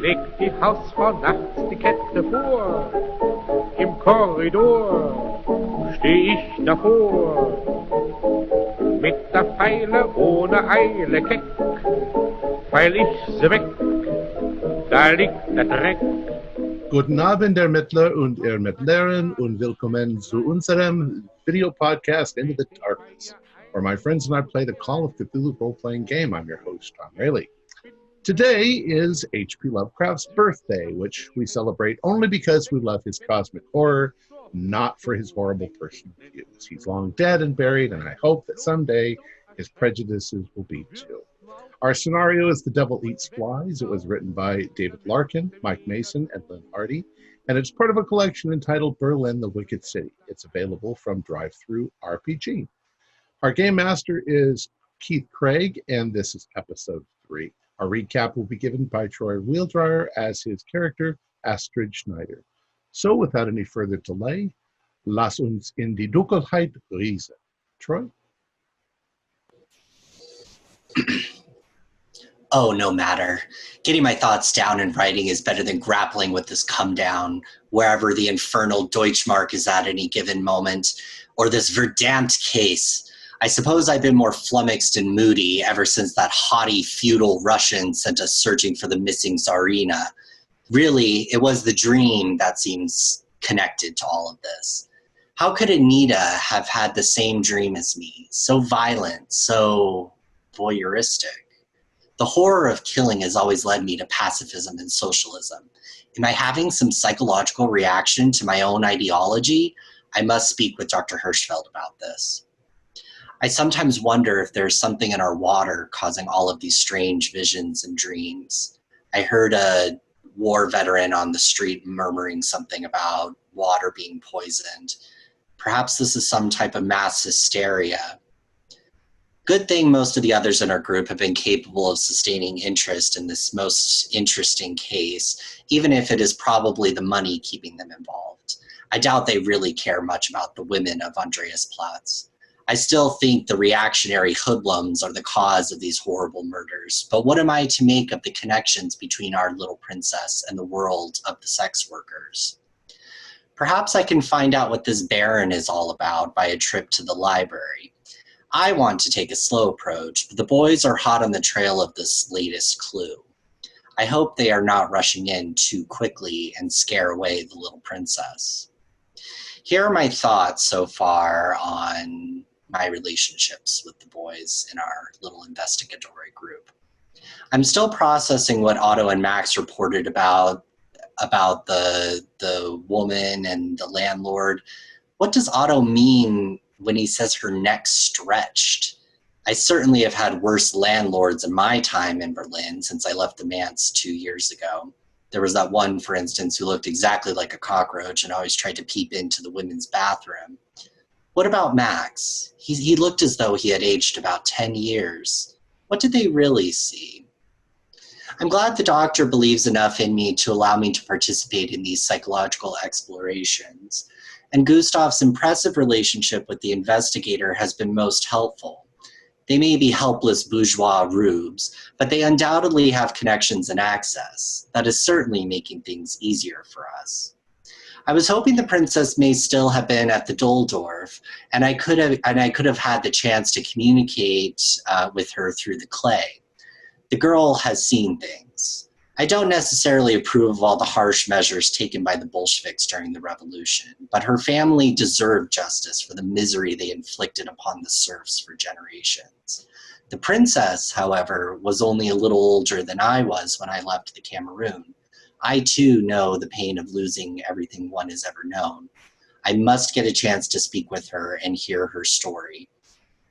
legt die Hausfrau nachts die Kette vor. Im Korridor steh ich davor, mit der Pfeile ohne Eile keck, weil ich sie weg, da liegt der Dreck. Guten Abend, Ermittler und Ermittlerinnen, und willkommen zu unserem video podcast Into the Darkness, where my friends and I play the Call of Cthulhu role-playing game. I'm your host, Tom Rayleigh. Today is H.P. Lovecraft's birthday, which we celebrate only because we love his cosmic horror, not for his horrible personal views. He's long dead and buried, and I hope that someday his prejudices will be too. Our scenario is The Devil Eats Flies. It was written by David Larkin, Mike Mason, and Lynn Hardy, and it's part of a collection entitled Berlin, the Wicked City. It's available from Drive-Thru RPG. Our game master is Keith Craig, and this is episode 3. Our recap will be given by Troy Wheeldryer as his character, Astrid Schneider. So without any further delay, lass uns in die Dunkelheit riesen. Troy? Oh, no matter. Getting my thoughts down in writing is better than grappling with this come down, wherever the infernal Deutschmark is at any given moment, or this verdammt case. I suppose I've been more flummoxed and moody ever since that haughty feudal Russian sent us searching for the missing Tsarina. Really, it was the dream that seems connected to all of this. How could Anita have had the same dream as me? So violent, so voyeuristic. The horror of killing has always led me to pacifism and socialism. Am I having some psychological reaction to my own ideology? I must speak with Dr. Hirschfeld about this. I sometimes wonder if there's something in our water causing all of these strange visions and dreams. I heard a war veteran on the street murmuring something about water being poisoned. Perhaps this is some type of mass hysteria. Good thing most of the others in our group have been capable of sustaining interest in this most interesting case, even if it is probably the money keeping them involved. I doubt they really care much about the women of Andreasplatz. I still think the reactionary hoodlums are the cause of these horrible murders, but what am I to make of the connections between our little princess and the world of the sex workers? Perhaps I can find out what this Baron is all about by a trip to the library. I want to take a slow approach, but the boys are hot on the trail of this latest clue. I hope they are not rushing in too quickly and scare away the little princess. Here are my thoughts so far on my relationships with the boys in our little investigatory group. I'm still processing what Otto and Max reported about the woman and the landlord. What does Otto mean when he says her neck stretched? I certainly have had worse landlords in my time in Berlin since I left the manse 2 years ago. There was that one, for instance, who looked exactly like a cockroach and always tried to peep into the women's bathroom. What about Max? He looked as though he had aged about 10 years. What did they really see? I'm glad the doctor believes enough in me to allow me to participate in these psychological explorations. And Gustav's impressive relationship with the investigator has been most helpful. They may be helpless bourgeois rubes, but they undoubtedly have connections and access. That is certainly making things easier for us. I was hoping the princess may still have been at the Doldorf, and I could have had the chance to communicate with her through the clay. The girl has seen things. I don't necessarily approve of all the harsh measures taken by the Bolsheviks during the revolution, but her family deserved justice for the misery they inflicted upon the serfs for generations. The princess, however, was only a little older than I was when I left the Cameroon. I too know the pain of losing everything one has ever known. I must get a chance to speak with her and hear her story.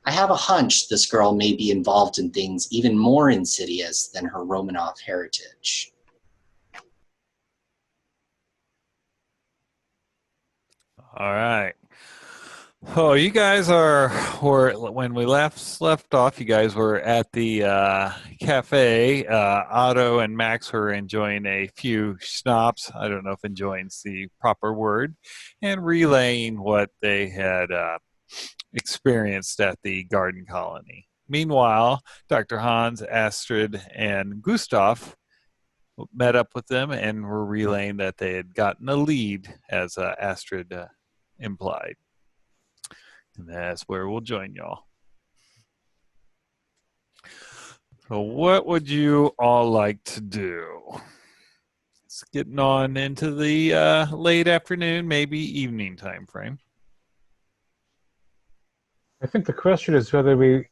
I have a hunch this girl may be involved in things even more insidious than her Romanov heritage. All right. Oh, you guys were when we left off. You guys were at the cafe. Otto and Max were enjoying a few schnapps. I don't know if "enjoying's" the proper word, and relaying what they had experienced at the garden colony. Meanwhile, Dr. Hans, Astrid, and Gustav met up with them and were relaying that they had gotten a lead, as Astrid implied. And that's where we'll join y'all. So what would you all like to do? It's getting on into the late afternoon, maybe evening time frame. I think the question is whether we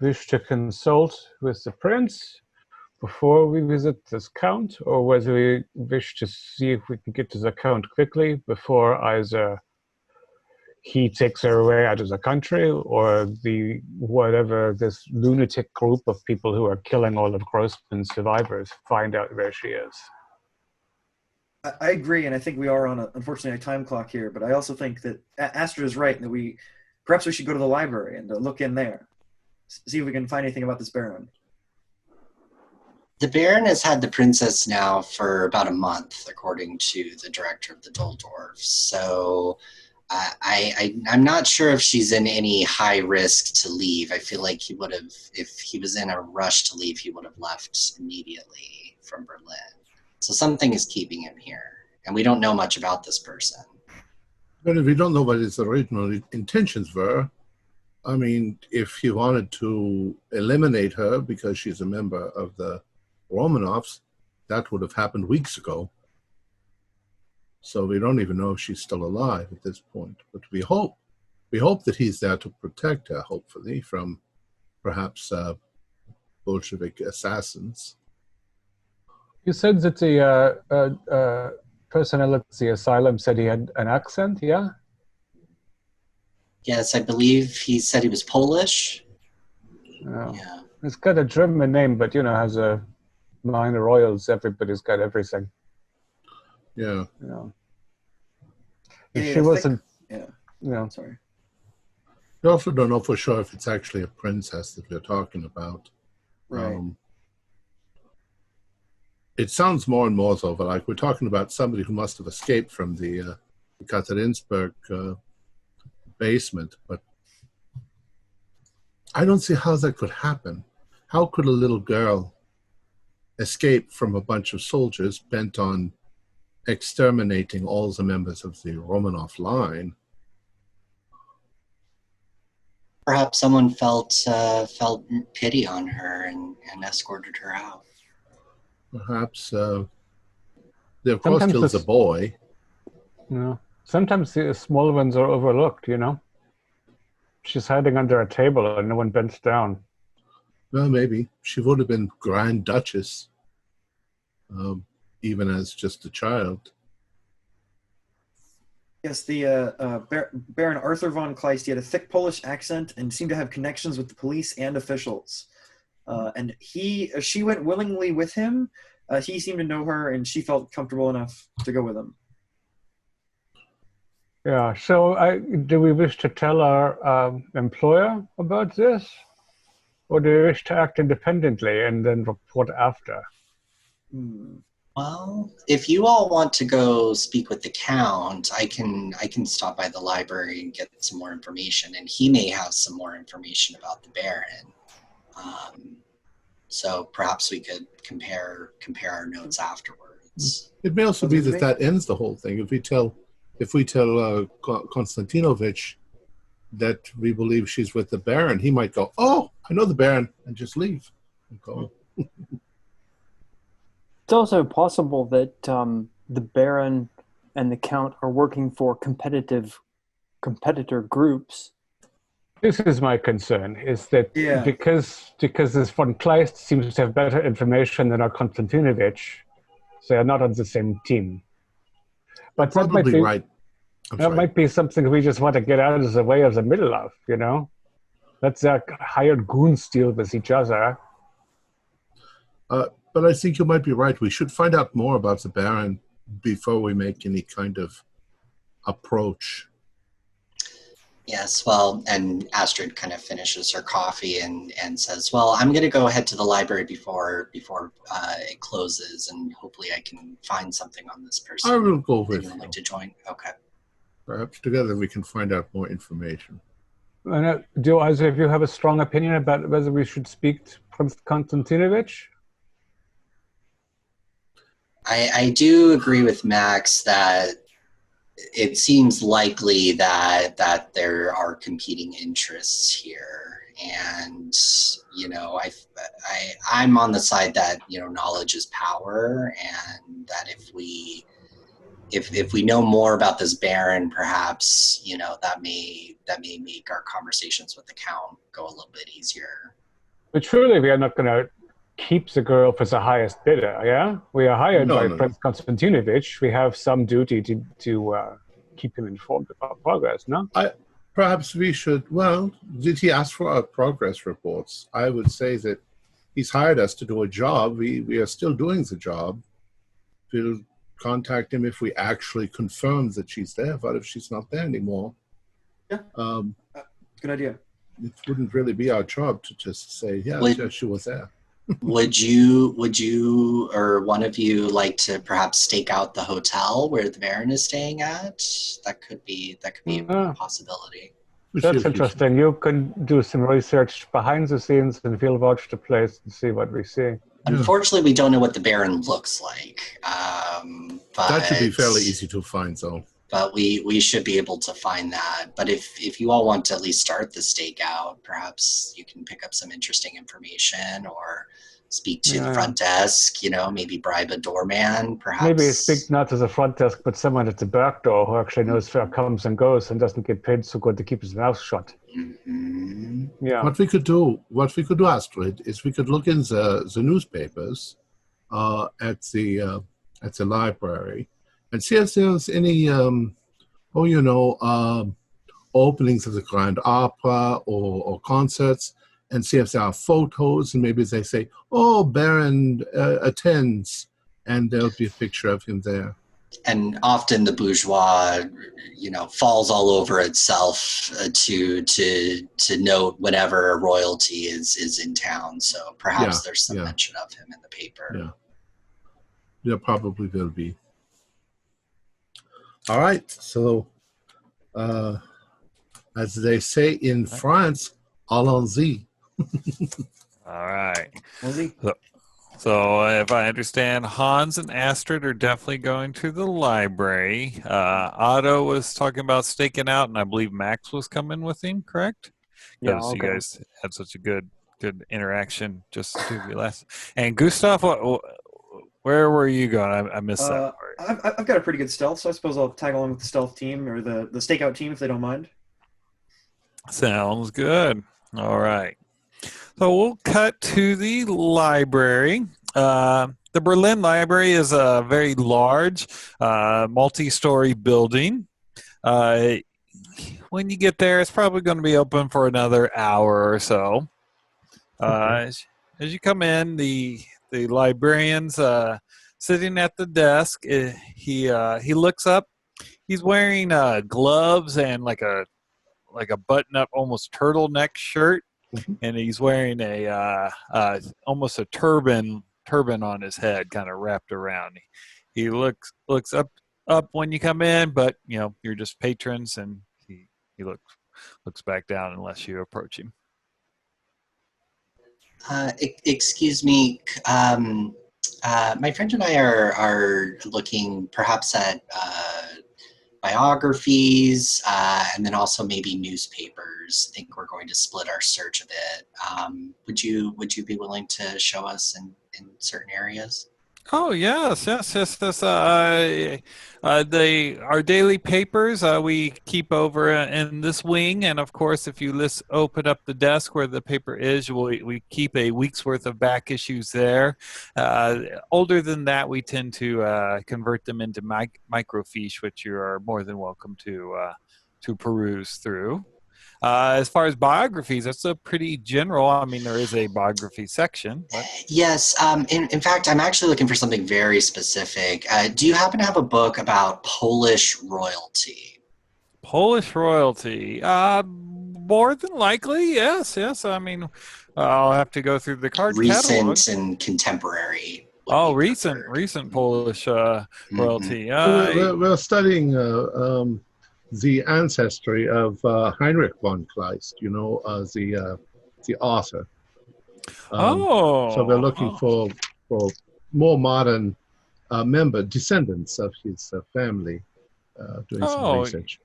wish to consult with the prince before we visit this count, or whether we wish to see if we can get to the count quickly before either he takes her away out of the country, or whatever this lunatic group of people who are killing all of Grossman's survivors find out where she is. I agree, and I think we are on, unfortunately, a time clock here, but I also think that Astrid is right, and that perhaps we should go to the library and look in there, see if we can find anything about this Baron. The Baron has had the princess now for about a month, according to the director of the Doldorf. So I'm not sure if she's in any high risk to leave. I feel like he would have, if he was in a rush to leave, he would have left immediately from Berlin. So something is keeping him here, and we don't know much about this person. But if we don't know what his original intentions were, I mean, if he wanted to eliminate her because she's a member of the Romanovs, that would have happened weeks ago. So we don't even know if she's still alive at this point. But we hope that he's there to protect her, hopefully, from perhaps Bolshevik assassins. You said that the personnel at the asylum said he had an accent, yeah? Yes, I believe he said he was Polish. Oh. Yeah. It's got a German name, but, has a minor royals. Everybody's got everything. Yeah. If she wasn't... Sorry. We also don't know for sure if it's actually a princess that we're talking about. Right. It sounds more and more so, but like we're talking about somebody who must have escaped from the Katerinsburg basement, but I don't see how that could happen. How could a little girl escape from a bunch of soldiers bent on exterminating all the members of the Romanov line? Perhaps someone felt pity on her and escorted her out. Perhaps they of course kills a boy. Sometimes the small ones are overlooked, She's hiding under a table and no one bends down. Well, maybe. She would have been Grand Duchess, even as just a child. Yes, the Baron Arthur von Kleist, he had a thick Polish accent and seemed to have connections with the police and officials. And she went willingly with him. He seemed to know her, and she felt comfortable enough to go with him. Yeah, so do we wish to tell our employer about this? Or do we wish to act independently and then report after? Well, if you all want to go speak with the Count, I can stop by the library and get some more information, and he may have some more information about the Baron. So perhaps we could compare our notes afterwards. It may also be that ends the whole thing. If we tell Konstantinovich that we believe she's with the Baron, he might go, "Oh, I know the Baron," and just leave. And go. It's also possible that the Baron and the Count are working for competitor groups. This is my concern, is that because this von Kleist seems to have better information than our Konstantinovich, they are not on the same team. But that might be right. That might be something we just want to get out of the way of the middle of, Let's hired goons deal with each other. But I think you might be right. We should find out more about the Baron before we make any kind of approach. Yes, well, and Astrid kind of finishes her coffee and says, "Well, I'm going to go ahead to the library before it closes, and hopefully I can find something on this person." I will go with you. Like to join? Okay. Perhaps together we can find out more information. Do either of you have a strong opinion about whether we should speak to Prince Konstantinovich? I do agree with Max that it seems likely that there are competing interests here, and I'm on the side that knowledge is power, and that if we know more about this Baron, perhaps that may make our conversations with the Count go a little bit easier. But surely we are not going to keep the girl for the highest bidder, yeah? We are hired by Prince Konstantinovich. We have some duty to keep him informed about progress, no? Perhaps we should, did he ask for our progress reports? I would say that he's hired us to do a job. We are still doing the job. We'll contact him if we actually confirm that she's there, but if she's not there anymore... Yeah, good idea. It wouldn't really be our job to just say, she was there. Would you or one of you like to perhaps stake out the hotel where the Baron is staying at? That could be a possibility. That's interesting. You can do some research behind the scenes and we'll watch the place and see what we see. Unfortunately, we don't know what the Baron looks like. But that should be fairly easy to find, though. But we should be able to find that. But if you all want to at least start the stakeout, perhaps you can pick up some interesting information or speak to the front desk, maybe bribe a doorman, perhaps. Maybe speak not to the front desk, but someone at the back door who actually knows where comes and goes and doesn't get paid so good to keep his mouth shut. Mm-hmm. Yeah. What we could do, Astrid, is we could look in the newspapers at the library and see if there's any, openings of the Grand Opera or concerts, and see if there are photos, and maybe they say, Baron attends, and there'll be a picture of him there. And often the bourgeois, falls all over itself to note whenever a royalty is in town. So perhaps there's some mention of him in the paper. Yeah, there probably will be. All right, so as they say in France, allons-y. All right. So if I understand, Hans and Astrid are definitely going to the library. Otto was talking about staking out, and I believe Max was coming with him, correct? Because you guys had such a good interaction just to be last. And Gustav, where were you going? I missed that part. I've got a pretty good stealth, so I suppose I'll tag along with the stealth team or the stakeout team if they don't mind. Sounds good. All right. So we'll cut to the library. The Berlin Library is a very large, multi-story building. When you get there, it's probably going to be open for another hour or so. As you come in, the librarian's sitting at the desk. He looks up. He's wearing gloves and like a button-up, almost turtleneck shirt. Mm-hmm. And he's wearing almost a turban on his head, kind of wrapped around. He looks up when you come in, but you're just patrons, and he looks back down unless you approach him. Excuse me, my friend and I are looking perhaps at biographies, and then also maybe newspapers. I think we're going to split our search a bit. Would you be willing to show us in certain areas? Oh yes. Our daily papers we keep over in this wing, and of course, if you open up the desk where the paper is, we keep a week's worth of back issues there. Older than that, we tend to convert them into microfiche, which you are more than welcome to peruse through. As far as biographies, that's a pretty general. I mean, there is a biography section. But... Yes. In fact, I'm actually looking for something very specific. Do you happen to have a book about Polish royalty? Polish royalty? More than likely, yes. I mean, I'll have to go through the card catalog. Recent and contemporary. Recent Polish royalty. We're studying... the ancestry of Heinrich von Kleist, the author. So we're looking for more modern descendants of his family, doing some research.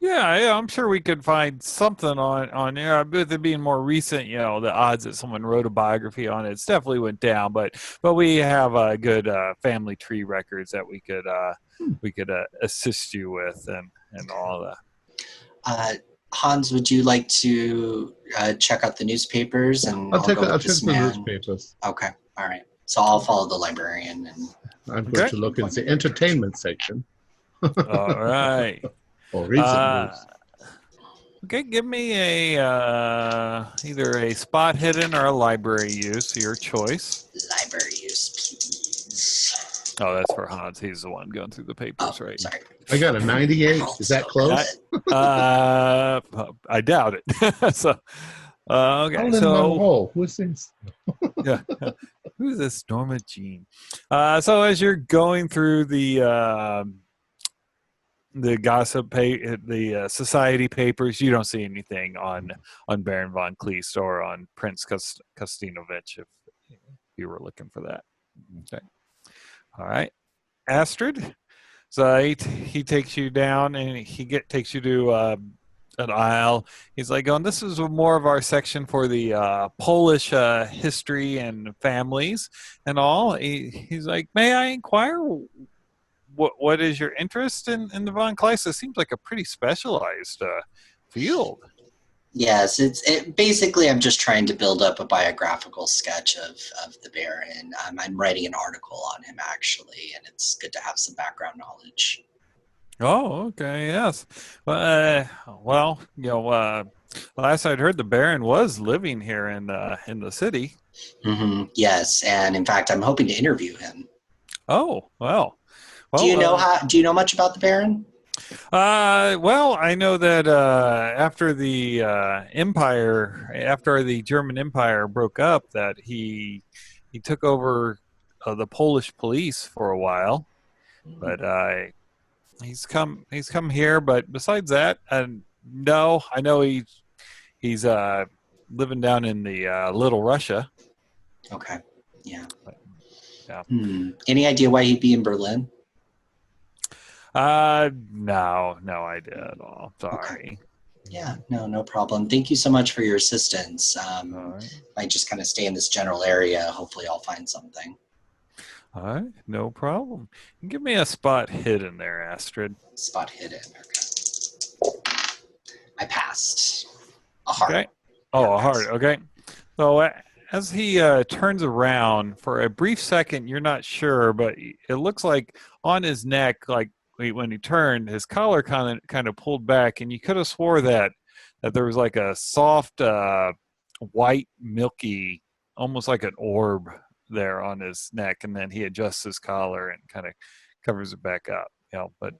Yeah, I'm sure we could find something on there. With it being more recent, the odds that someone wrote a biography on it definitely went down. But we have good family tree records that we could assist you with and all that. Hans, would you like to check out the newspapers? And I'll check go with the newspapers. Okay, all right. So I'll follow the librarian. And I'm going to look in the entertainment section. All right. Or recent news. Okay, give me either a spot hidden or a library use, your choice. Library use, please. Oh, that's for Hans. He's the one going through the papers, right? Sorry. I got a 98. Is that close? I doubt it. So, okay. So, who's this? Yeah. Who's this Norma Jean? So as you're going through the gossip, the society papers, you don't see anything on Baron von Kleist or on Prince Kostinovich if you were looking for that. Okay. All right. Astrid. So he takes you down and he takes you to an aisle. He's like, this is more of our section for the Polish history and families and all. He's like, may I inquire? What is your interest in the von Kleist? It seems like a pretty specialized field. Yes, basically I'm just trying to build up a biographical sketch of the Baron. I'm writing an article on him actually, and it's good to have some background knowledge. Oh, okay, yes. Well, last I'd heard, the Baron was living here in the city. Mm-hmm. Yes, and in fact, I'm hoping to interview him. Oh, well. Do you know much about the Baron? Well, I know that after the German Empire broke up, that he took over the Polish police for a while, but he's come here. But besides that, no, I know he's living down in the Little Russia. Okay, yeah. Yeah. Any idea why he'd be in Berlin? No idea at all. Sorry. Okay. Yeah, no problem. Thank you so much for your assistance. Right. I just kind of stay in this general area. Hopefully I'll find something. All right, no problem. Give me a spot hidden there, Astrid. Spot hidden. Okay. I passed. A heart. Okay. Oh, a heart. Okay. So as he turns around for a brief second, you're not sure, but it looks like on his neck, like when he turned, his collar kind of pulled back, and you could have swore that there was like a soft, white, milky, almost like an orb there on his neck, and then he adjusts his collar and kind of covers it back up. But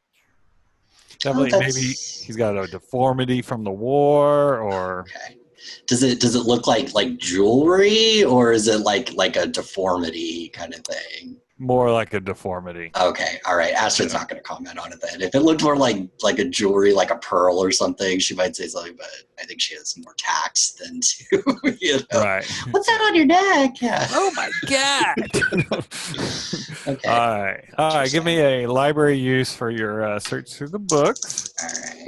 definitely maybe he's got a deformity from the war, or. Okay. Does it look like jewelry, or is it like a deformity kind of thing? More like a deformity. Okay, all right. Astrid's not going to comment on it then. If it looked more like a jewelry, like a pearl or something, she might say something. But I think she has more tact than to, Right. What's that on your neck? Yeah. Oh my God. Okay. All right. Give me a library use for your search through the books. All right.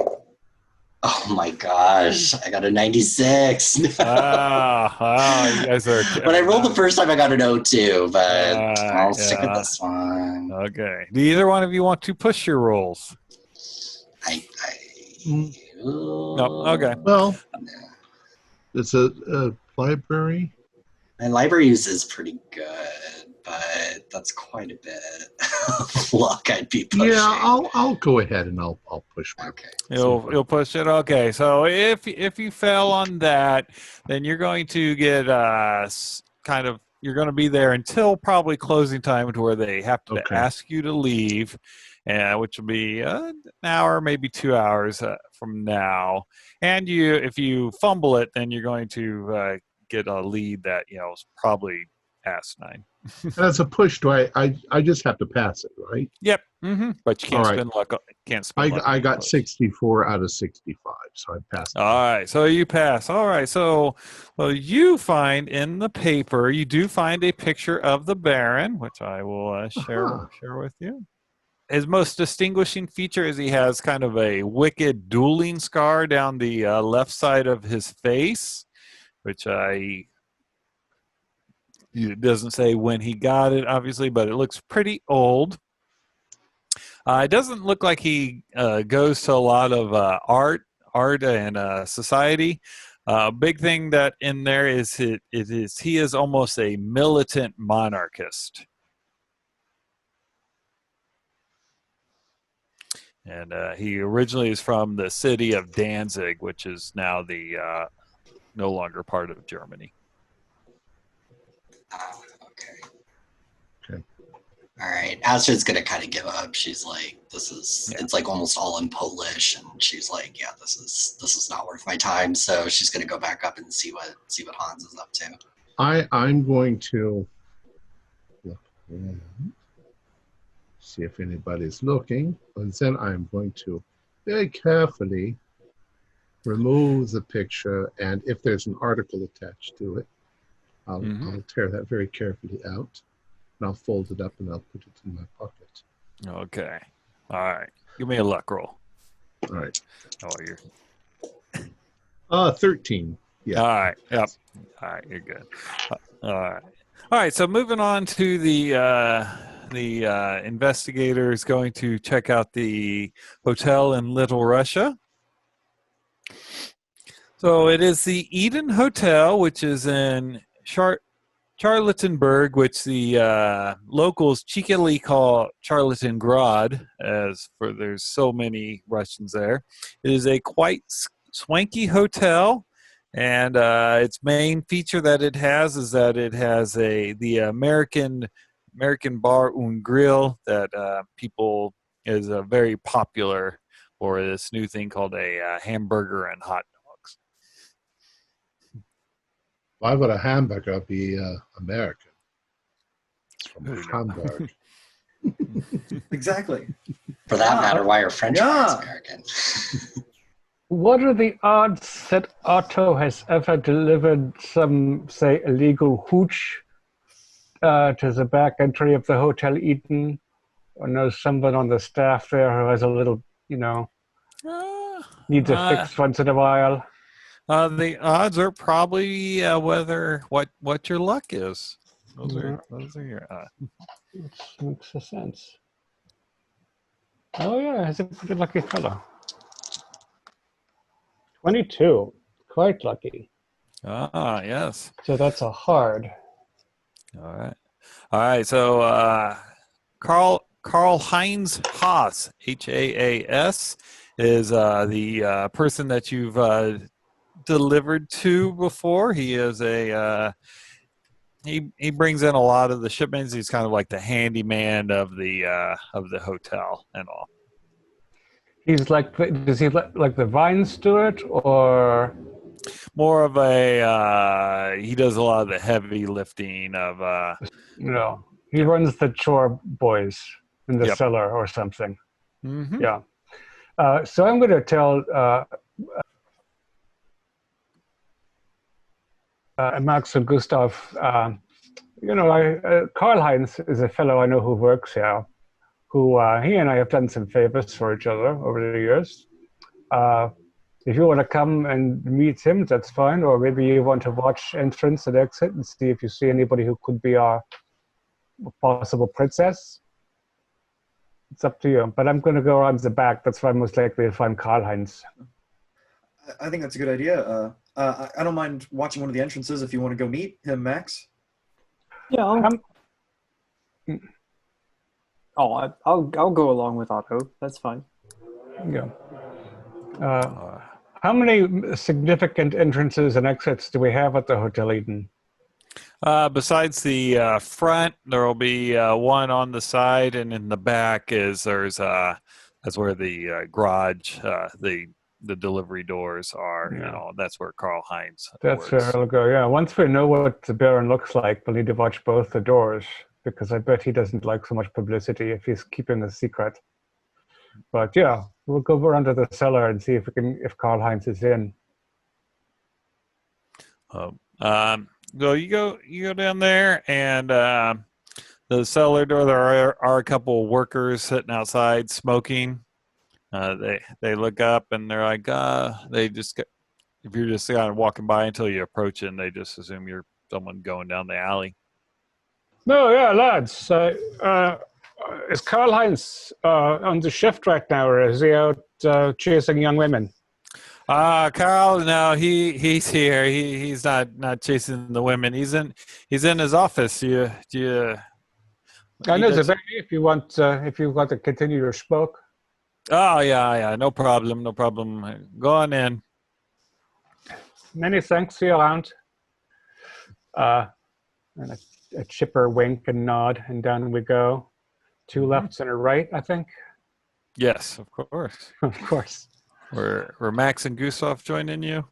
Oh my gosh, I got a 96. Wow, you guys are. When I rolled the first time, I got an 02, but I'll stick with this one. Okay. Do either one of you want to push your rolls? No. Okay. Well, it's a library. My library use is pretty good, but that's quite a bit of luck I'd be pushing. Yeah, I'll go ahead and I'll push. Okay. You'll push it. Okay. So if you fail on that, then you're going to get you're going to be there until probably closing time, to where they have to ask you to leave, which will be an hour, maybe 2 hours from now. And if you fumble it, then you're going to get a lead that is probably asinine. And as a push, I just have to pass it, right? Yep. But you can't All right. spend luck. Can't spend luck. I on got push. 64 out of 65, so I passed. All right, so you pass. All right, so you find in the paper, you do find a picture of the Baron, which I will share with you. His most distinguishing feature is he has kind of a wicked dueling scar down the left side of his face, which it doesn't say when he got it, obviously, but it looks pretty old. It doesn't look like he goes to a lot of art and society. Big thing that in there is he is almost a militant monarchist. And he originally is from the city of Danzig, which is now the no longer part of Germany. Okay. All right. Astrid's gonna kind of give up. She's like, it's like almost all in Polish, and she's like, yeah, this is not worth my time. So she's gonna go back up and see what Hans is up to. I'm going to look around, see if anybody's looking, and then I'm going to very carefully remove the picture, and if there's an article attached to it, I'll tear that very carefully out, and I'll fold it up and I'll put it in my pocket. Okay. All right. Give me a luck roll. All right. How are you? 13. Yeah. All right. Yep. All right. You're good. All right. All right. So moving on to the investigator is going to check out the hotel in Little Russia. So it is the Eden Hotel, which is in Charlottenburg, which the locals cheekily call Charlottengrad, as for there's so many Russians there. It is a quite swanky hotel, and its main feature that it has is that it has the American bar and grill that people is very popular for this new thing called a hamburger and hot dogs. Why would a hamburger be American? It's from Hamburg. Exactly. For that matter, why are French fries American? What are the odds that Otto has ever delivered some, say, illegal hooch to the back entry of the Hotel Eden, or knows someone on the staff there who has a little, needs a fix once in a while? The odds are probably what your luck is. Those are your odds. Makes sense. Oh yeah, he's a pretty lucky fellow. 22, quite lucky. Yes. So that's a hard. All right. So Karl Heinz Haas, Haas, is the person that you've delivered to before. He is he brings in a lot of the shipments. He's kind of like the handyman of the hotel and all. He's does he like the vine steward, or more of a he does a lot of the heavy lifting of he runs the chore boys in the cellar or something. Yeah. So I'm going to tell Max and Gustav, Karl Heinz is a fellow I know who works here, who he and I have done some favors for each other over the years. If you want to come and meet him, that's fine. Or maybe you want to watch entrance and exit and see if you see anybody who could be our possible princess. It's up to you. But I'm going to go around the back. That's where I'm most likely to find Karl Heinz. I think that's a good idea. I don't mind watching one of the entrances if you want to go meet him, Max. Yeah. I'll go along with Otto. That's fine. Yeah. How many significant entrances and exits do we have at the Hotel Eden? Besides the front, there will be one on the side, and in the back that's where the garage, the the delivery doors are. That's where Karl Heinz That's works. where I'll go. Yeah, once we know what the Baron looks like, we'll need to watch both the doors because I bet he doesn't like so much publicity if he's keeping a secret. But yeah, we'll go over under the cellar and see if Karl Heinz is in. So you go down there, and the cellar door. There are a couple of workers sitting outside smoking. They look up and they're like, if you're just kind of walking by until you approach it, and they just assume you're someone going down the alley. No, yeah, lads. Is Karl Heinz on the shift right now, or is he out chasing young women? Karl, no, he's here. He's not chasing the women. He's in his office. I know the very if you want to continue your smoke. Oh yeah, no problem. Go on in. Many thanks. See you around. And a chipper wink and nod, and down we go. Two lefts and a right, I think. Yes, of course. Of course. Were Max and Gustav joining you?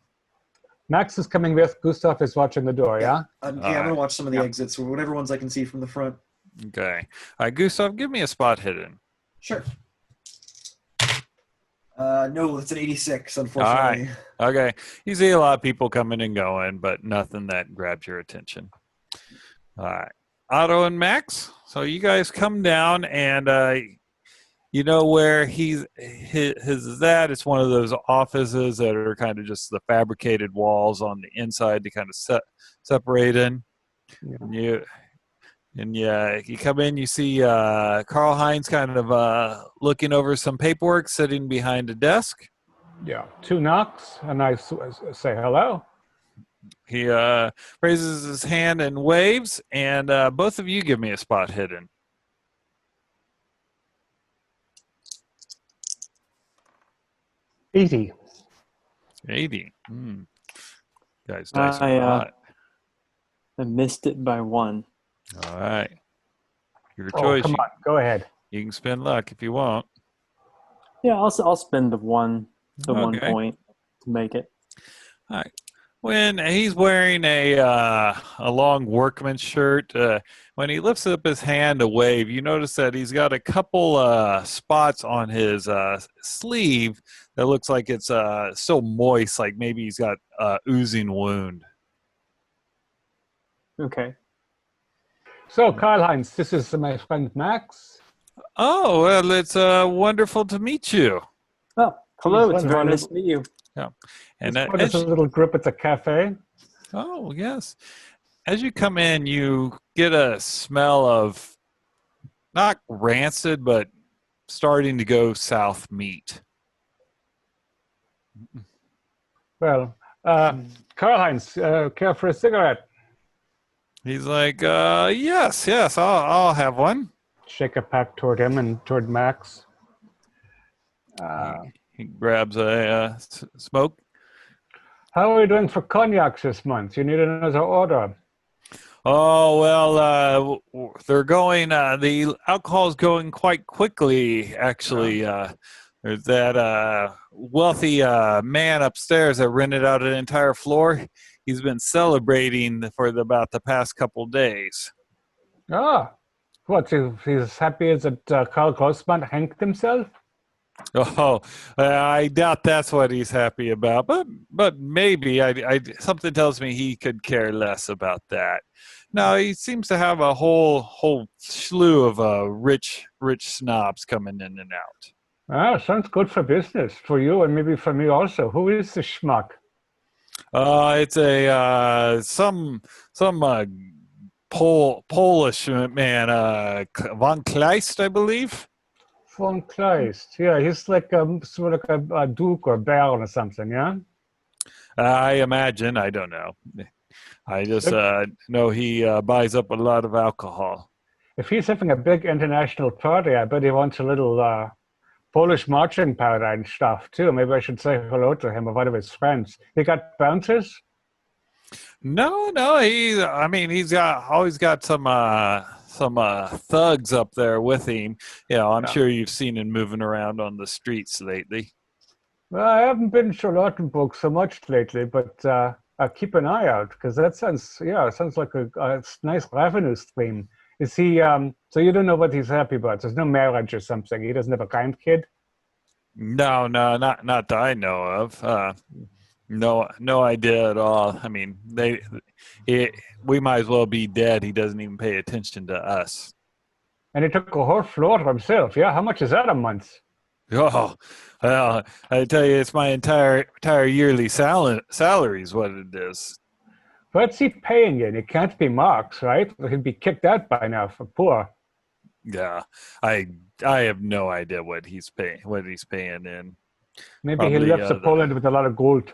Max is coming with. Gustav is watching the door, yeah? I'm going to watch some of the exits, or whatever ones I can see from the front. Okay. All right, Gustav, give me a spot hidden. Sure. No, it's an 86, unfortunately. All right. Okay. You see a lot of people coming and going, but nothing that grabs your attention. All right. Otto and Max, so you guys come down, and you know where his is at. It's one of those offices that are kind of just the fabricated walls on the inside to kind of separate in. Yeah. You come in, you see Karl Heinz kind of looking over some paperwork, sitting behind a desk. Yeah, two knocks, and I say hello. He raises his hand and waves, and both of you give me a spot hidden. 80. 80. Guys, dice are hot. I missed it by 1. All right. Your choice. Come on, go ahead. You can spend luck if you want. Yeah, I'll spend the 1 point to make it. All right. When he's wearing a long workman's shirt, when he lifts up his hand to wave, you notice that he's got a couple spots on his sleeve that looks like it's so moist, like maybe he's got oozing wound. Okay. So, Karl Heinz, this is my friend Max. Oh, well, it's wonderful to meet you. Oh, hello. It's very nice to meet you. Yeah. And there's a little group at the cafe. Oh, yes. As you come in, you get a smell of not rancid, but starting to go south meat. Well, Karl Heinz, care for a cigarette? He's like, yes, I'll have one. Shake a pack toward him and toward Max. He grabs a smoke. How are we doing for cognacs this month? You need another order. Oh, well, they're going, the alcohol's going quite quickly, actually. There's that wealthy man upstairs that rented out an entire floor. He's been celebrating for about the past couple days. Ah, what, he's happy as that Karl Grossman hanged himself? Oh, I doubt that's what he's happy about, but maybe something tells me he could care less about that. No, he seems to have a whole slew of rich snobs coming in and out. Ah, sounds good for business for you and maybe for me also. Who is the schmuck? It's a some Polish man, von Kleist, I believe. Von Kleist, yeah, he's like sort of like a duke or baron or something, yeah? I imagine. I don't know. I just know he buys up a lot of alcohol. If he's having a big international party, I bet he wants a little Polish marching powder and stuff too. Maybe I should say hello to him or one of his friends. He got bouncers? No. He's always got some thugs up there with him. You know, I'm sure you've seen him moving around on the streets lately. Well, I haven't been in Charlottenburg so much lately, but I'll keep an eye out because that sounds, it sounds like a nice revenue stream. Is he, so you don't know what he's happy about? There's no marriage or something. He doesn't have a grandkid? No, not that I know of. No idea at all. I mean, we might as well be dead. He doesn't even pay attention to us. And he took a whole floor himself, yeah? How much is that a month? Oh, well, I tell you, it's my entire yearly salary is what it is. What's he paying you? It can't be Mark's, right? He'd be kicked out by now for poor. Yeah, I have no idea what he's paying in. Maybe Probably, he left to Poland with a lot of gold.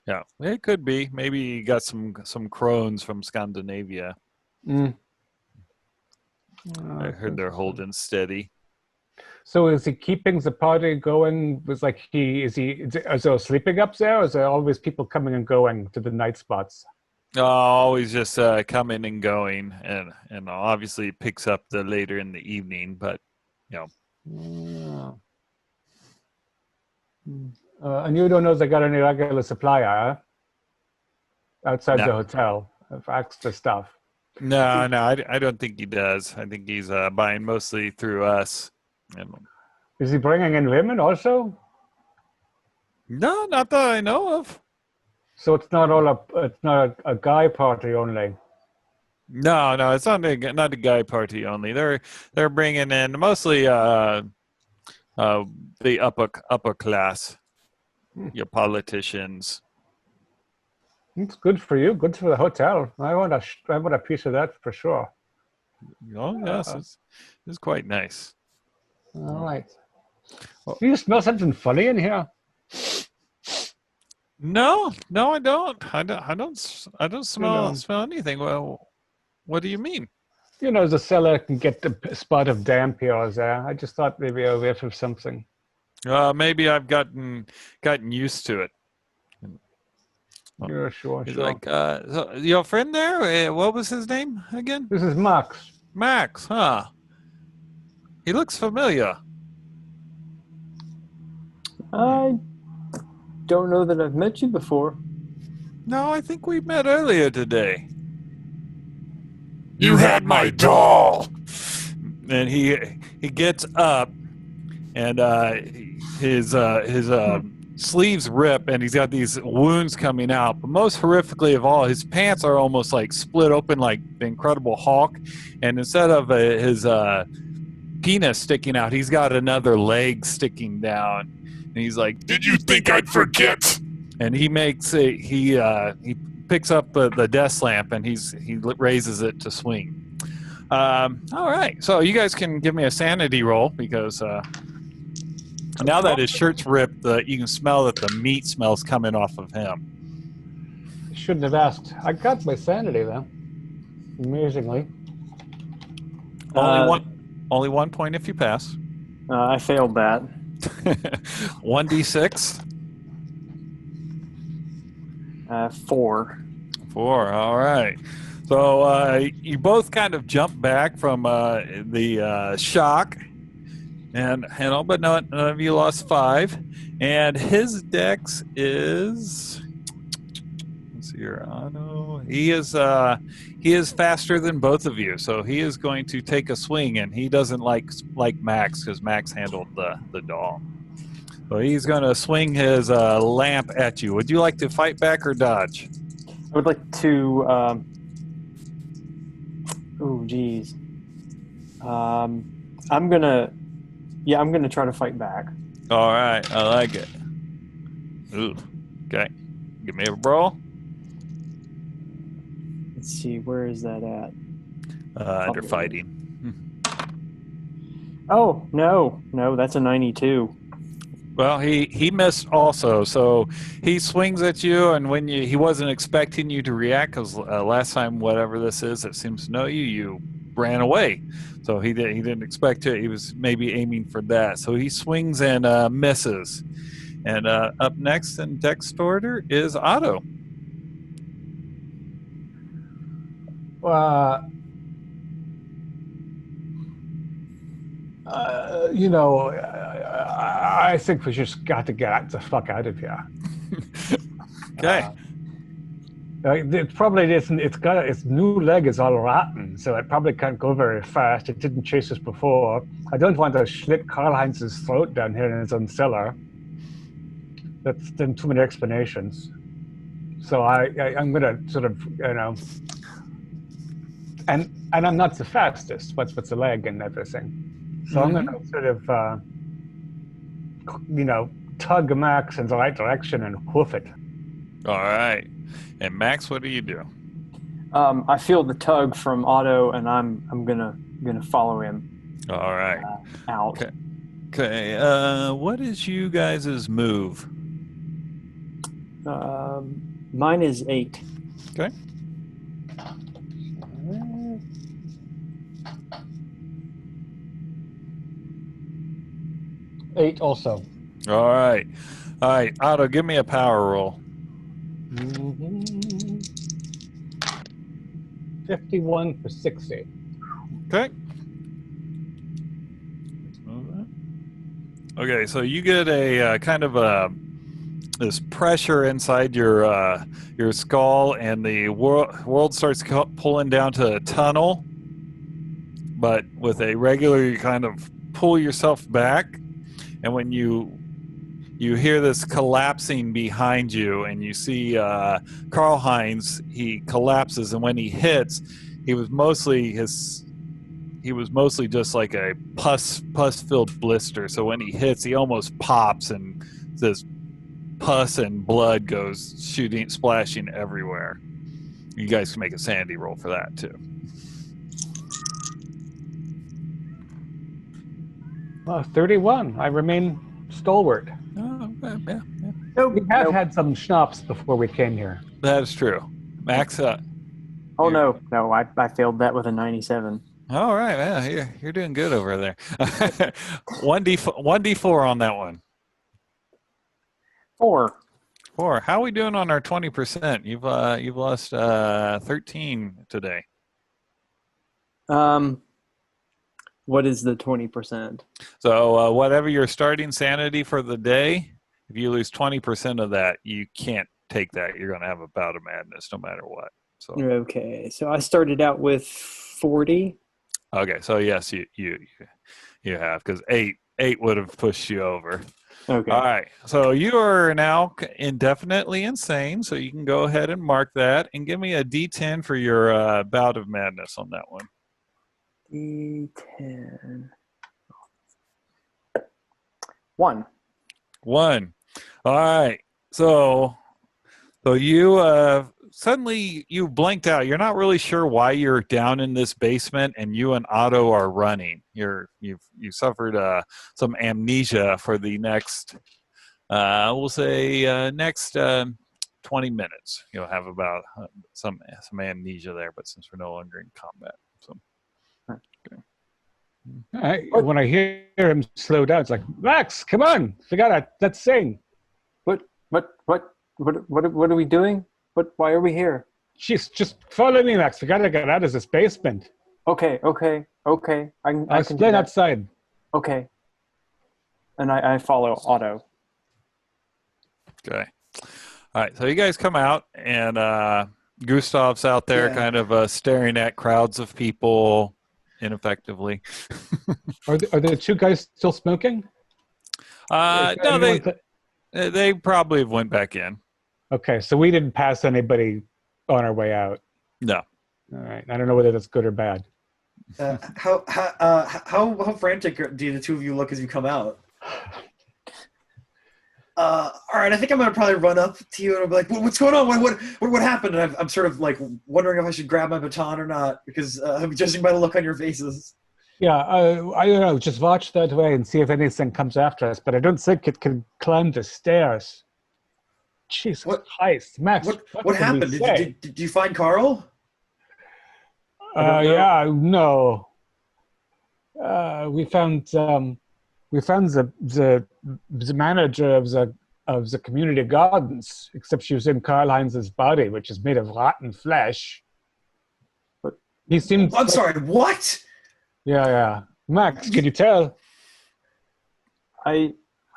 Yeah, it could be. Maybe he got some crones from Scandinavia. Mm. I heard they're holding steady. So is he keeping the party going? Is there sleeping up there? Or is there always people coming and going to the night spots? Always just coming and going, and obviously it picks up the later in the evening. But and you don't know if they got any regular supply, huh? Outside No. the hotel for extra stuff. No, I don't think he does. I think he's buying mostly through us. Is he bringing in women also? No, not that I know of. So it's not a guy party only. No, it's not a guy party only. They're bringing in mostly the upper class, your politicians. It's good for you. Good for the hotel. I want a piece of that for sure. Oh yes, it's quite nice. All right. Do you smell something funny in here? No, I don't. I don't smell anything. Well, what do you mean? You know, the cellar can get a spot of damp here or there. I just thought maybe a whiff of something. Maybe I've gotten used to it. Yeah, sure. Like, so your friend there, what was his name again? This is Max. Max, huh? He looks familiar. I don't know that I've met you before. No, I think we met earlier today. You had my doll. And he gets up, and his sleeves rip, and he's got these wounds coming out. But most horrifically of all, his pants are almost like split open like the Incredible Hulk. And instead of his penis sticking out, he's got another leg sticking down. And he's like, "Did you think I'd forget?" And he makes he picks up the desk lamp, and he raises it to swing. All right, so you guys can give me a sanity roll, because now that his shirt's ripped, you can smell that the meat smells coming off of him. I shouldn't have asked. I got my sanity though. Amazingly. Only 1 point if you pass. I failed that. 1d6. 4. 4. All right. So you both kind of jump back from the shock, and all but none of you lost 5. And his dex is, let's see here, Otto. He is faster than both of you, so he is going to take a swing, and he doesn't like Max, because Max handled the doll. So he's going to swing his lamp at you. Would you like to fight back or dodge? I would like to. Oh, geez. I'm gonna try to fight back. All right, I like it. Ooh, okay. Give me a roll. Let's see, where is that at? Under fighting. Oh, no, that's a 92. Well, he missed also, so he swings at you, and when he wasn't expecting you to react, because last time, whatever this is that seems to know you ran away. So he didn't expect it. He was maybe aiming for that. So he swings and misses. And up next in text order is Otto. I think we just got to get the fuck out of here. Okay. It probably isn't. Its new leg is all rotten, so it probably can't go very fast. It didn't chase us before. I don't want to slit Karl-Heinz's throat down here in his own cellar. That's then too many explanations. So I'm gonna sort of, and I'm not the fastest. What's the leg and everything. So I'm gonna sort of, tug Max in the right direction and hoof it. All right. And Max, what do you do? I feel the tug from Otto, and I'm gonna follow him. All right. Out. Okay. What is you guys' move? Mine is 8. Okay. Eight also. All right. Otto, give me a power roll. 51 for 60. Okay. Okay, so you get a kind of this pressure inside your skull, and the world starts pulling down to a tunnel. But with a regular, you kind of pull yourself back, and when you hear this collapsing behind you, and you see Karl-Heinz, he collapses, and when he hits, he was mostly just like a pus-filled blister. So when he hits, he almost pops, and this pus and blood goes splashing everywhere. You guys can make a sanity roll for that too. 31. I remain stalwart. Oh, yeah. We have had some schnapps before we came here. That is true. Max, Oh no, I failed that with a 97. all right, yeah, you're doing good over there. 1d4 on that one. 4. 4. How are we doing on our 20%? You've lost 13 today. What is the 20%? So whatever your starting sanity for the day, if you lose 20% of that, you can't take that. You're going to have a bout of madness no matter what. So Okay, so I started out with 40. okay, so yes, you have, because 8 would have pushed you over. Okay. All right, so you are now indefinitely insane, so you can go ahead and mark that and give me a D10 for your bout of madness on that one. D10. 1. 1. All right, so you suddenly you blanked out. You're not really sure why you're down in this basement, and you and Otto are running. You suffered some amnesia for the next, we'll say next 20 minutes. You'll have about some amnesia there, but since we're no longer in combat, so. Okay. When I hear him slow down, it's like, Max, come on, let's sing. What are we doing? Why are we here? Just follow me, Max. We gotta get out of this basement. Okay. I'll explain outside. Okay. And I follow Otto. Okay. All right. So you guys come out, and Gustav's out there kind of staring at crowds of people ineffectively. Are the two guys still smoking? No, they probably have went back in. Okay, so we didn't pass anybody on our way out. No. All right. I don't know whether that's good or bad. How frantic do the two of you look as you come out? All right, I think I'm gonna probably run up to you and I'll be like, "What's going on? What happened?" And I'm sort of like wondering if I should grab my baton or not, because I'm judging by the look on your faces. Yeah, I don't know. Just watch that way and see if anything comes after us. But I don't think it can climb the stairs. Jesus Christ, Max! What happened? Did you find Carl? Yeah, no. We found the manager of the community gardens, except she was in Karl-Heinz's body, which is made of rotten flesh. But he seemed. I'm sorry. What? Yeah. Max, can you tell? I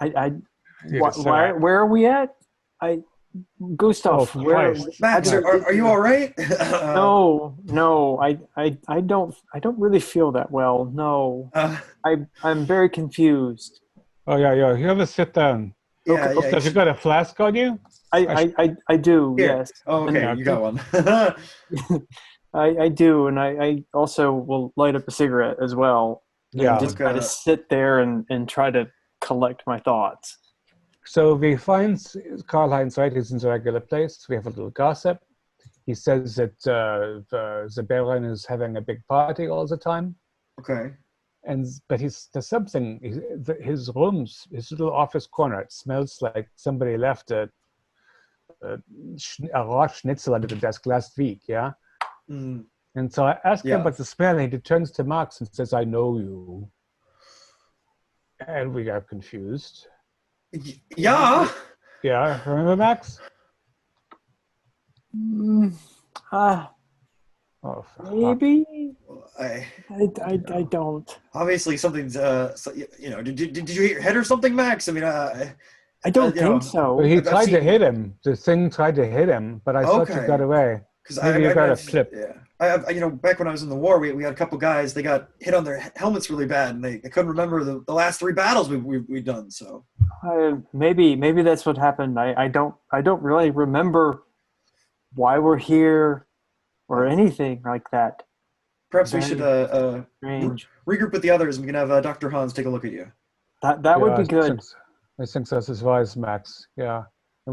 Where are we at? Gustav, where? Max, are you all right? No, I don't really feel that well. No, I'm very confused. Oh yeah. You have a sit down. Yeah, So have you got a flask on you? I do. Here. Yes. Oh, okay. And, you got one. I do, and I also will light up a cigarette as well. Yeah. And just kind of sit there and try to collect my thoughts. So we find Karl-Heinz, right? He's in the regular place. We have a little gossip. He says that the Baron is having a big party all the time. Okay. But there's something. His rooms, his little office corner, it smells like somebody left a raw schnitzel under the desk last week. Yeah. Mm. And so I asked him about the smell, and he turns to Max and says, "I know you." And we got confused. Yeah. Yeah, remember Max? Maybe. I don't. Obviously, something's. Did you hit your head or something, Max? I mean, I don't think so. He tried to hit him. The thing tried to hit him, but I thought you got away. Maybe you got a flip. Yeah. Back when I was in the war, we had a couple guys. They got hit on their helmets really bad, and they couldn't remember the last 3 battles we've done. So maybe that's what happened. I don't really remember why we're here or anything like that. Perhaps we should regroup with the others, and we can have Dr. Hans take a look at you. That would be good. I think that's advice, Max. Yeah.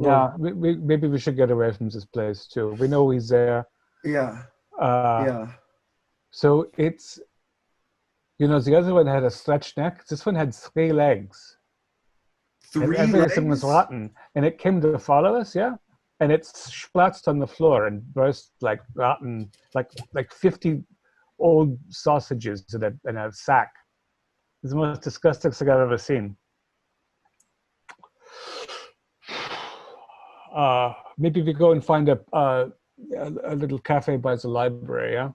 Yeah. Maybe we should get away from this place too. We know he's there. Yeah. So it's, the other one had a stretched neck. This one had 3 legs. 3 and legs? everything was rotten. And it came to follow us, yeah? And it splattered on the floor and burst like rotten, like 50 old sausages in a sack. It's the most disgusting thing I've ever seen. Maybe we go and find a little cafe by the library, yeah?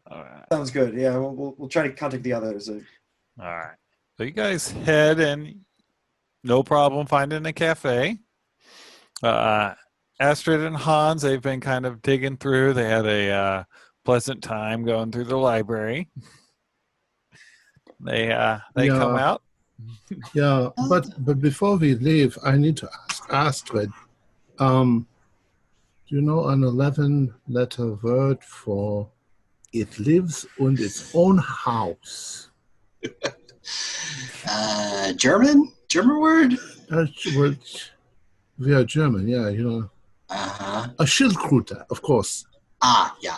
All right. Sounds good. Yeah, we'll try to contact the others. All right. So you guys head and no problem finding a cafe. Astrid and Hans, they've been kind of digging through. They had a pleasant time going through the library. They come out. Yeah, but before we leave, I need to ask Astrid, do you know an 11-letter word for it lives in its own house? German word? We are German, yeah, Uh-huh. A Schildkröte, of course. Yeah.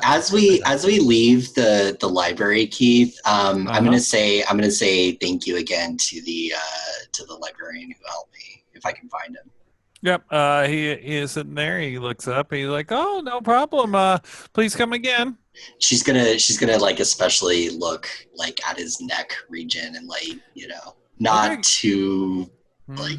As we leave the library, Keith, I'm gonna say thank you again to the librarian who helped me, if I can find him. Yep. He is sitting there. He looks up. He's like, "Oh, no problem. Please come again." She's gonna like especially look like at his neck region and like not too like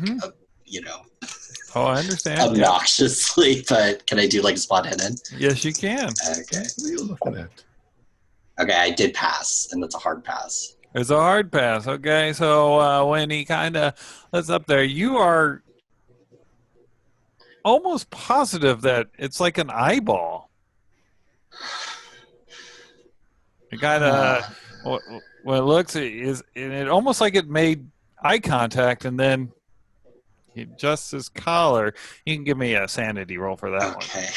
Oh, I understand. Obnoxiously, but can I do like spot hidden? Yes, you can. Okay. What are you looking at? Okay, I did pass, and that's a hard pass. It's a hard pass. Okay, so when he kind of lets up there, you are almost positive that it's like an eyeball. It kind of when it looks is it almost like it made eye contact, and then he adjusts his collar. You can give me a sanity roll for that one. Okay.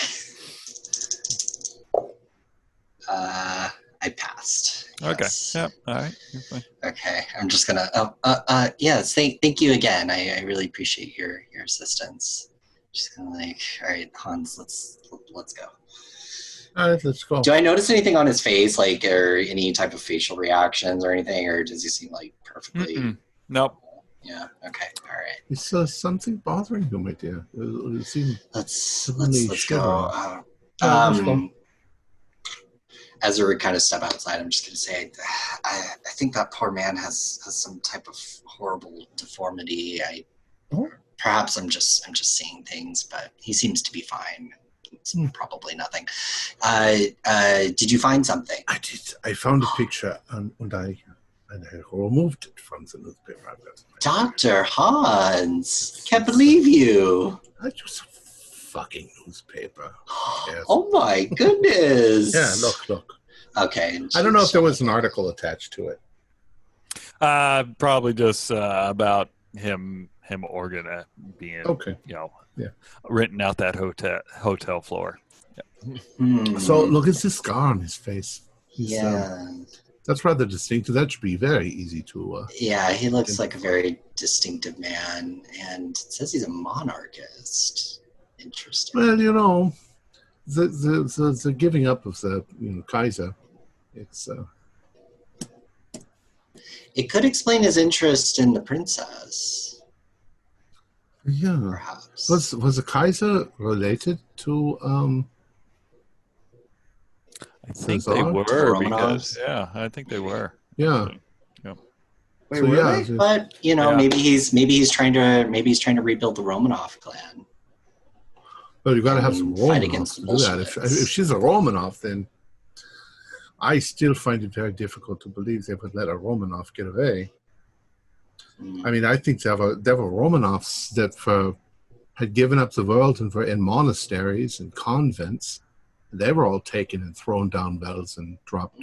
I passed. Yes. Okay. Yep. All right. Okay. I'm just gonna. Yes. Thank you again. I really appreciate your assistance. Just gonna all right, Hans. Let's go. All right, let's go. Do I notice anything on his face, like, or any type of facial reactions or anything, or does he seem like perfectly? Mm-mm. Nope. Yeah. Okay. All right. Is something bothering you, my dear? You seem Let's shivering. go. As we kind of step outside, I'm just going to say, I think that poor man has some type of horrible deformity. Perhaps I'm just seeing things, but he seems to be fine. It's probably nothing. Did you find something? I did. I found a picture and I removed it from the newspaper. Dr. Hans, can't believe you. I just a fucking newspaper. Yes. Oh my goodness. Yeah, look. Okay. I don't know if there was an article attached to it. Probably just about him being, renting out that hotel floor. Yeah. So look at this scar on his face. Yeah. That's rather distinctive. That should be very easy to... yeah, he looks like a very distinctive man, and it says he's a monarchist. Interesting. Well, the giving up of the Kaiser, it's... It could explain his interest in the princess. Yeah. Perhaps. Was the Kaiser related to... I think they were because I think they were. Yeah. Yeah. Wait, were they? But maybe he's trying to rebuild the Romanov clan. Well, you've got to have some fight Romanov against to do that. If she's a Romanov, then I still find it very difficult to believe they would let a Romanov get away. I mean, I think there were Romanovs that had given up the world and were in monasteries and convents. They were all taken and thrown down wells and dropped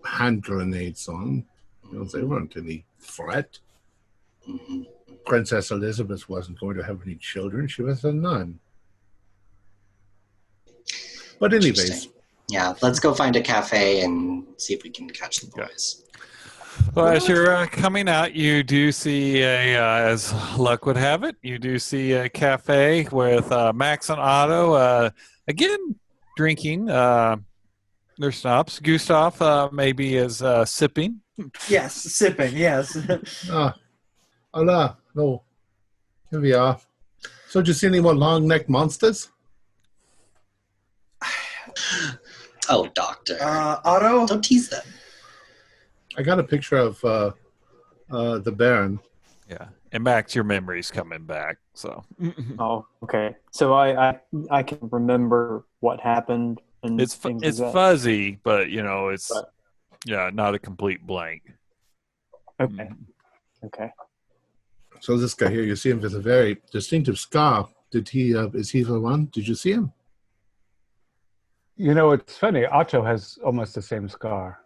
hand grenades on. They weren't any threat. Princess Elizabeth wasn't going to have any children. She was a nun. But anyways. Yeah, let's go find a cafe and see if we can catch the boys. Well, as you're coming out, you do see as luck would have it, you do see a cafe with Max and Otto, again, drinking their schnapps. Gustav maybe is sipping. Yes, sipping, yes. Hola, no. Here we are. So did you see any more long-necked monsters? Oh, Doctor. Otto? Don't tease them. I got a picture of the Baron. Yeah, and Max, your memory's coming back. So. Oh, okay. So I can remember what happened, and it's fuzzy, but it's not a complete blank. Okay. Okay. So this guy here, you see him with a very distinctive scar. Did he? Is he the one? Did you see him? It's funny. Otto has almost the same scar.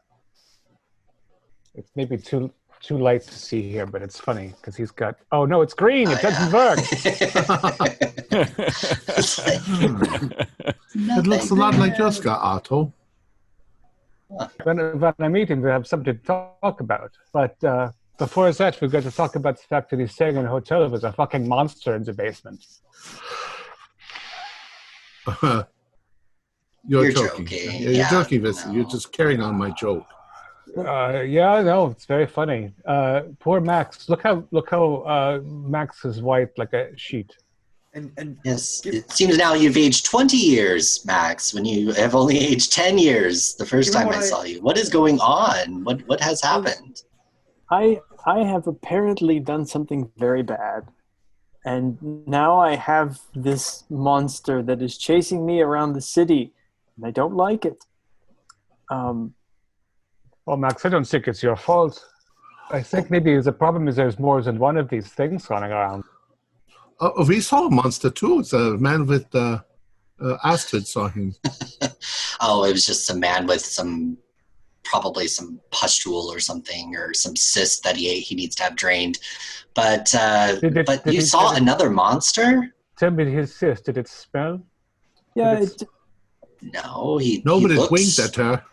It's maybe too light to see here, but it's funny because he's got. Oh no, it's green. It doesn't work. It looks a lot like your scar, Otto. When I meet him, we have something to talk about. But before that, we've got to talk about the fact that he's staying in a hotel with a fucking monster in the basement. You're joking. You're joking, Vincent. You're just carrying on my joke. It's very funny. Poor Max. Look how Max is white like a sheet. And yes, it seems now you've aged 20 years, Max, when you have only aged 10 years the first time I saw you. What is going on? What has happened? I have apparently done something very bad. And now I have this monster that is chasing me around the city. And I don't like it. Well, Max, I don't think it's your fault. I think maybe the problem is there's more than one of these things running around. We saw a monster too. It's a man with Astrid saw him. Oh, it was just a man with probably some pustule or something, or some cyst that he ate. He needs to have drained. But you saw another monster? Tell me his cyst. Did it smell? Yeah. No, Nobody winked at her.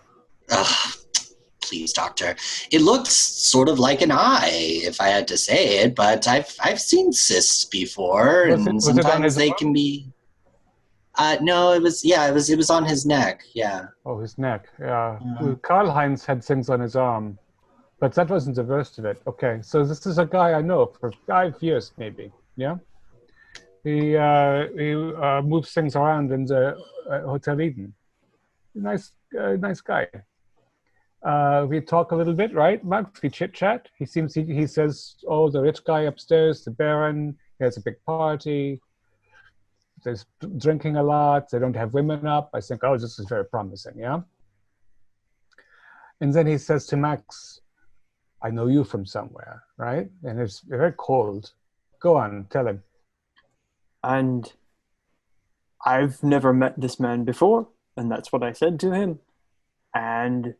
Please, Doctor. It looks sort of like an eye, if I had to say it, but I've seen cysts before, and sometimes they can be. No, it was on his neck. Yeah. Oh, his neck. Yeah. Karl-Heinz had things on his arm, but that wasn't the worst of it. Okay, so this is a guy I know for 5 years, maybe. Yeah. He moves things around in the Hotel Eden. Nice guy. We talk a little bit, right, Max? We chit-chat. He says, oh, the rich guy upstairs, the Baron, he has a big party. They're drinking a lot. They don't have women up. I think, oh, this is very promising, yeah? And then he says to Max, I know you from somewhere, right? And it's very cold. Go on, tell him. And I've never met this man before, and that's what I said to him. And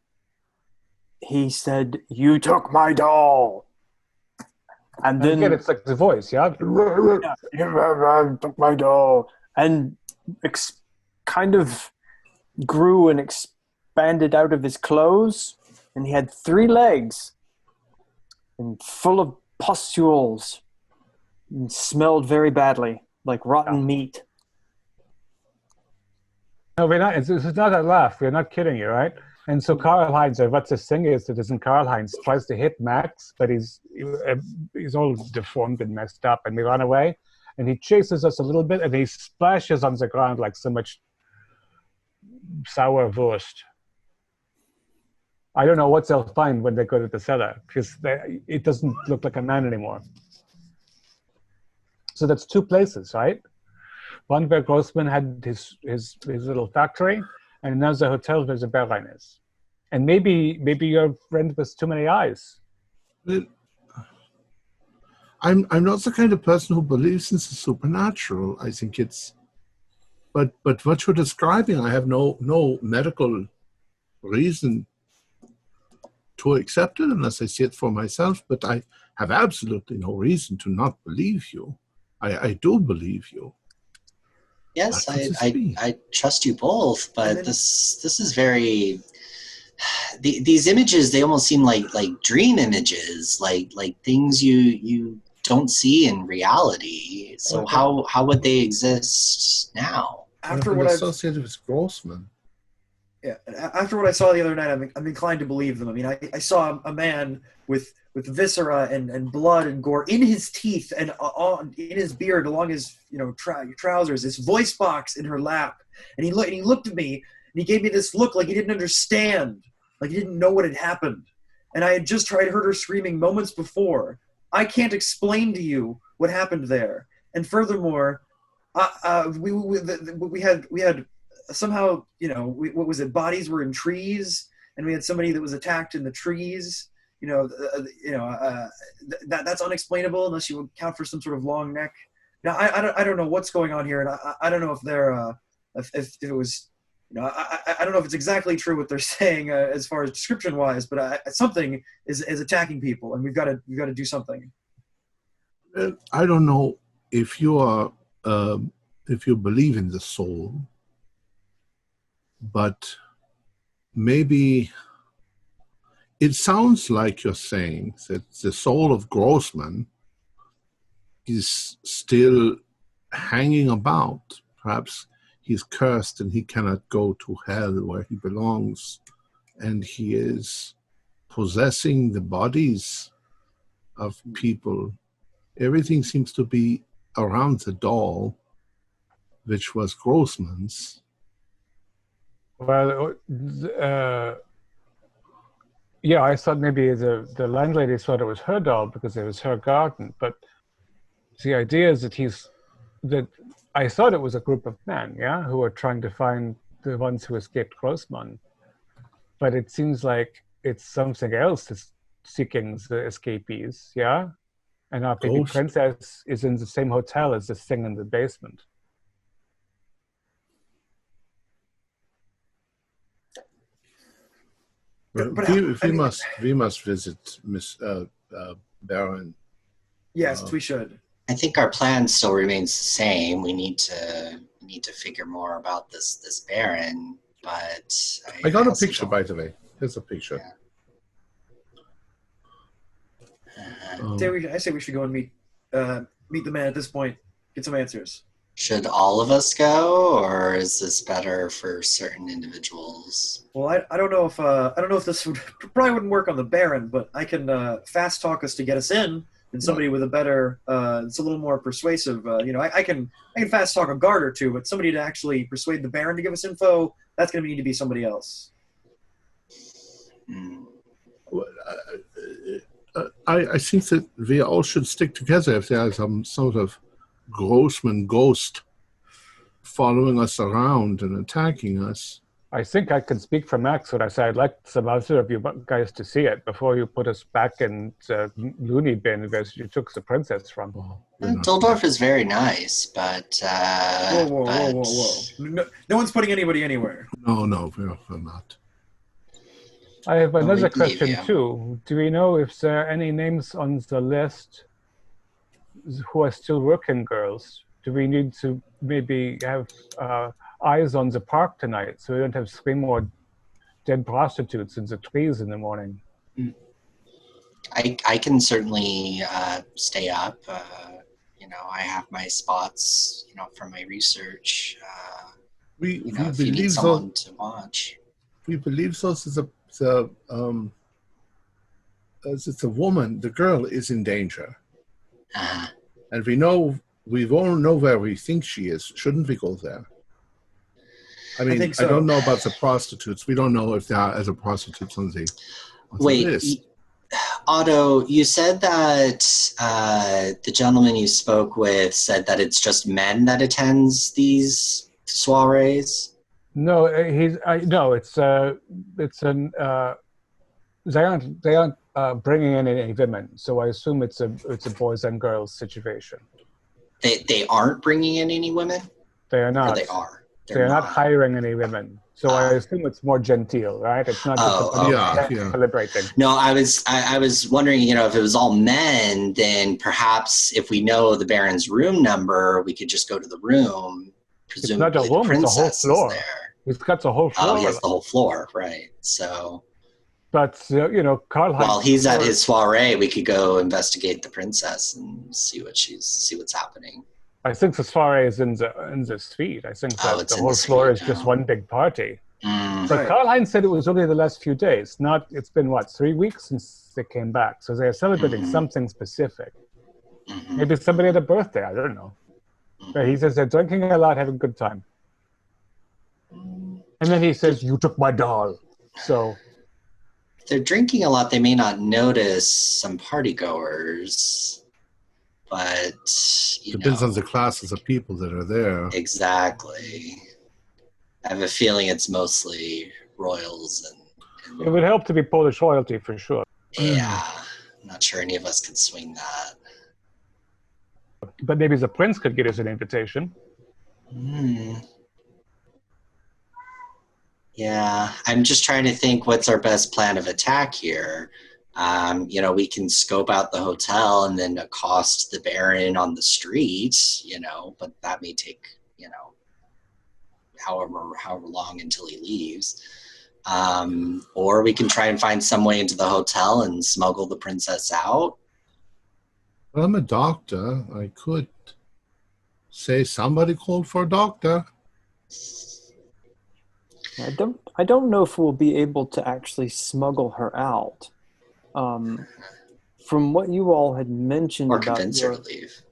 he said, you took my doll. And then again, it's like the voice, yeah? You took my doll. And kind of grew and expanded out of his clothes. And he had 3 legs and full of pustules and smelled very badly, like rotten meat. No, we're not. This is not a laugh. We're not kidding you, right? And so Karl-Heinz, or what this thing is that isn't Karl-Heinz, tries to hit Max, but he's all deformed and messed up, and we run away. And he chases us a little bit, and he splashes on the ground like so much sour wurst. I don't know what they'll find when they go to the cellar, because it doesn't look like a man anymore. So that's 2 places, right? One where Grossman had his little factory, and another hotel where the Gerron is. And maybe your friend with too many eyes. I'm not the kind of person who believes in the supernatural. I think it's, but what you're describing, I have no medical reason to accept it unless I see it for myself. But I have absolutely no reason to not believe you. I do believe you. Yes, I trust you both, but this is very. These images, they almost seem like dream images, like things you don't see in reality. So how would they exist now? After what I've associated with Grossman. Yeah, after what I saw the other night, I'm inclined to believe them. I mean, I saw a man with viscera and blood and gore in his teeth and in his beard along his trousers, his voice box in her lap, and he looked at me and he gave me this look like he didn't understand, like he didn't know what had happened, and I had just heard her screaming moments before. I can't explain to you what happened there, and furthermore, we had somehow, what was it? Bodies were in trees, and we had somebody that was attacked in the trees. That's unexplainable unless you account for some sort of long neck. Now, I don't know what's going on here, and I don't know if they're if it was, I don't know if it's exactly true what they're saying as far as description wise, but something is attacking people, and we've got to do something. I don't know if you are if you believe in the soul. But maybe it sounds like you're saying that the soul of Grossman is still hanging about. Perhaps he's cursed and he cannot go to hell where he belongs, and he is possessing the bodies of people. Everything seems to be around the doll, which was Grossman's. Well, yeah, I thought maybe the landlady thought it was her doll because it was her garden. But the idea is that I thought it was a group of men, yeah, who were trying to find the ones who escaped Grossman. But it seems like it's something else that's seeking the escapees, yeah? And our baby princess is in the same hotel as this thing in the basement. We must visit Miss Baron. Yes, we should. I think our plan still remains the same. We need to figure more about this Baron, but I got a picture, by the way. Here's a picture. Yeah. I say we should go and meet the man at this point. Get some answers. Should all of us go, or is this better for certain individuals? Well, I don't know if this probably wouldn't work on the Baron, but I can fast talk us to get us in, and somebody with a better, it's a little more persuasive. I can fast talk a guard or two, but somebody to actually persuade the Baron to give us info, that's going to need to be somebody else. I think that we all should stick together if there is some sort of Grossman ghost following us around and attacking us. I think I can speak for Max when I say I'd like some other of you guys to see it before you put us back in the loony bin where you took the princess from. Duldorf is very nice, but... Whoa. No one's putting anybody anywhere. No, we're not. I have another believe question, you. too. Do we know if there are any names on the list who are still working girls? Do we need to maybe have eyes on the park tonight so we don't have 3 more dead prostitutes in the trees in the morning? I can certainly stay up. I have my spots, from my research. We if you need someone to watch. We believe so. It's a woman. The girl is in danger. And we all know where we think she is. Shouldn't we go there? I mean, I think so. don't know about the prostitutes. We don't know if there are other prostitutes on the list. Otto, you said that the gentleman you spoke with said that it's just men that attends these soirees. No, they aren't bringing in any women, so I assume it's a boys and girls situation. They aren't bringing in any women? They are not. Or they are. They're not hiring any women. So I assume it's more genteel, right? It's not just celebrating. No, I was wondering, if it was all men, then perhaps if we know the Baron's room number, we could just go to the room. Presumably it's not a room, the princess it's a whole floor. is there. He's got the whole floor. Oh, he has the whole floor, right. So... But, Carl... While he's at his soiree, we could go investigate the princess and see what's happening. I think the soiree is in the suite. I think that the whole floor is just one big party. But Karl-Heinz said it was only the last few days. It's been, 3 weeks since they came back. So they're celebrating something specific. Maybe somebody had a birthday. I don't know. But he says they're drinking a lot, having a good time. And then he says, you took my doll. So... If they're drinking a lot, they may not notice some partygoers. But, depends on the classes of people that are there. Exactly. I have a feeling it's mostly royals and it would help to be Polish royalty for sure. Yeah. I'm not sure any of us could swing that. But maybe the prince could get us an invitation. Yeah, I'm just trying to think what's our best plan of attack here. We can scope out the hotel and then accost the Baron on the street, but that may take, however long until he leaves. Or we can try and find some way into the hotel and smuggle the princess out. Well, I'm a doctor. I could say somebody called for a doctor. I don't know if we'll be able to actually smuggle her out. From what you all had mentioned, or convince her to leave.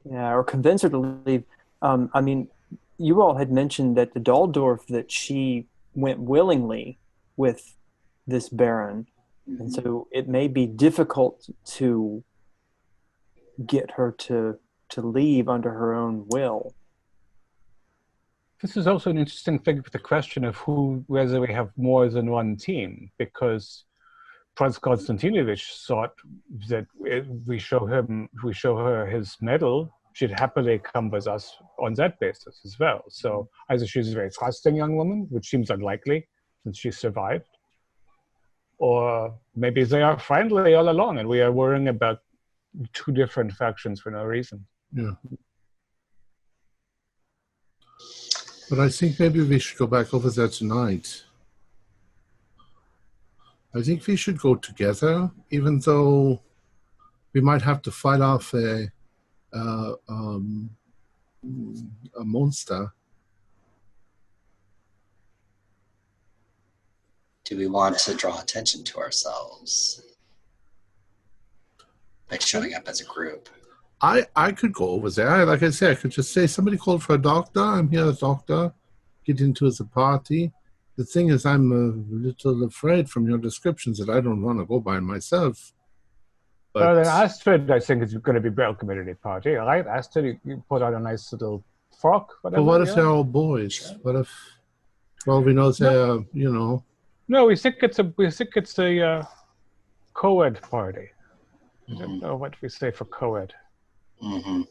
Yeah, or convince her to leave. You all had mentioned that the Duldorf that she went willingly with this Baron, and so it may be difficult to get her to leave under her own will. This is also an interesting thing with the question of whether we have more than one team, because Prince Konstantinovich thought that we show her his medal, she'd happily come with us on that basis as well. So either she's a very trusting young woman, which seems unlikely since she survived, or maybe they are friendly all along and we are worrying about 2 different factions for no reason. Yeah. But I think maybe we should go back over there tonight. I think we should go together, even though we might have to fight off a monster. Do we want to draw attention to ourselves by showing up as a group? I could go over there. Like I said, I could just say, somebody called for a doctor. I'm here, a doctor. Get into the party. The thing is, I'm a little afraid from your descriptions that I don't want to go by myself. But well, then Astrid, I think, is going to be welcome at any party, all right? Astrid, you put on a nice little frock, whatever. But what if yeah? they're all boys? What if, well, we know they're, you know. No, we think it's a co-ed party. I don't know what we say for co-ed. Mm-hmm.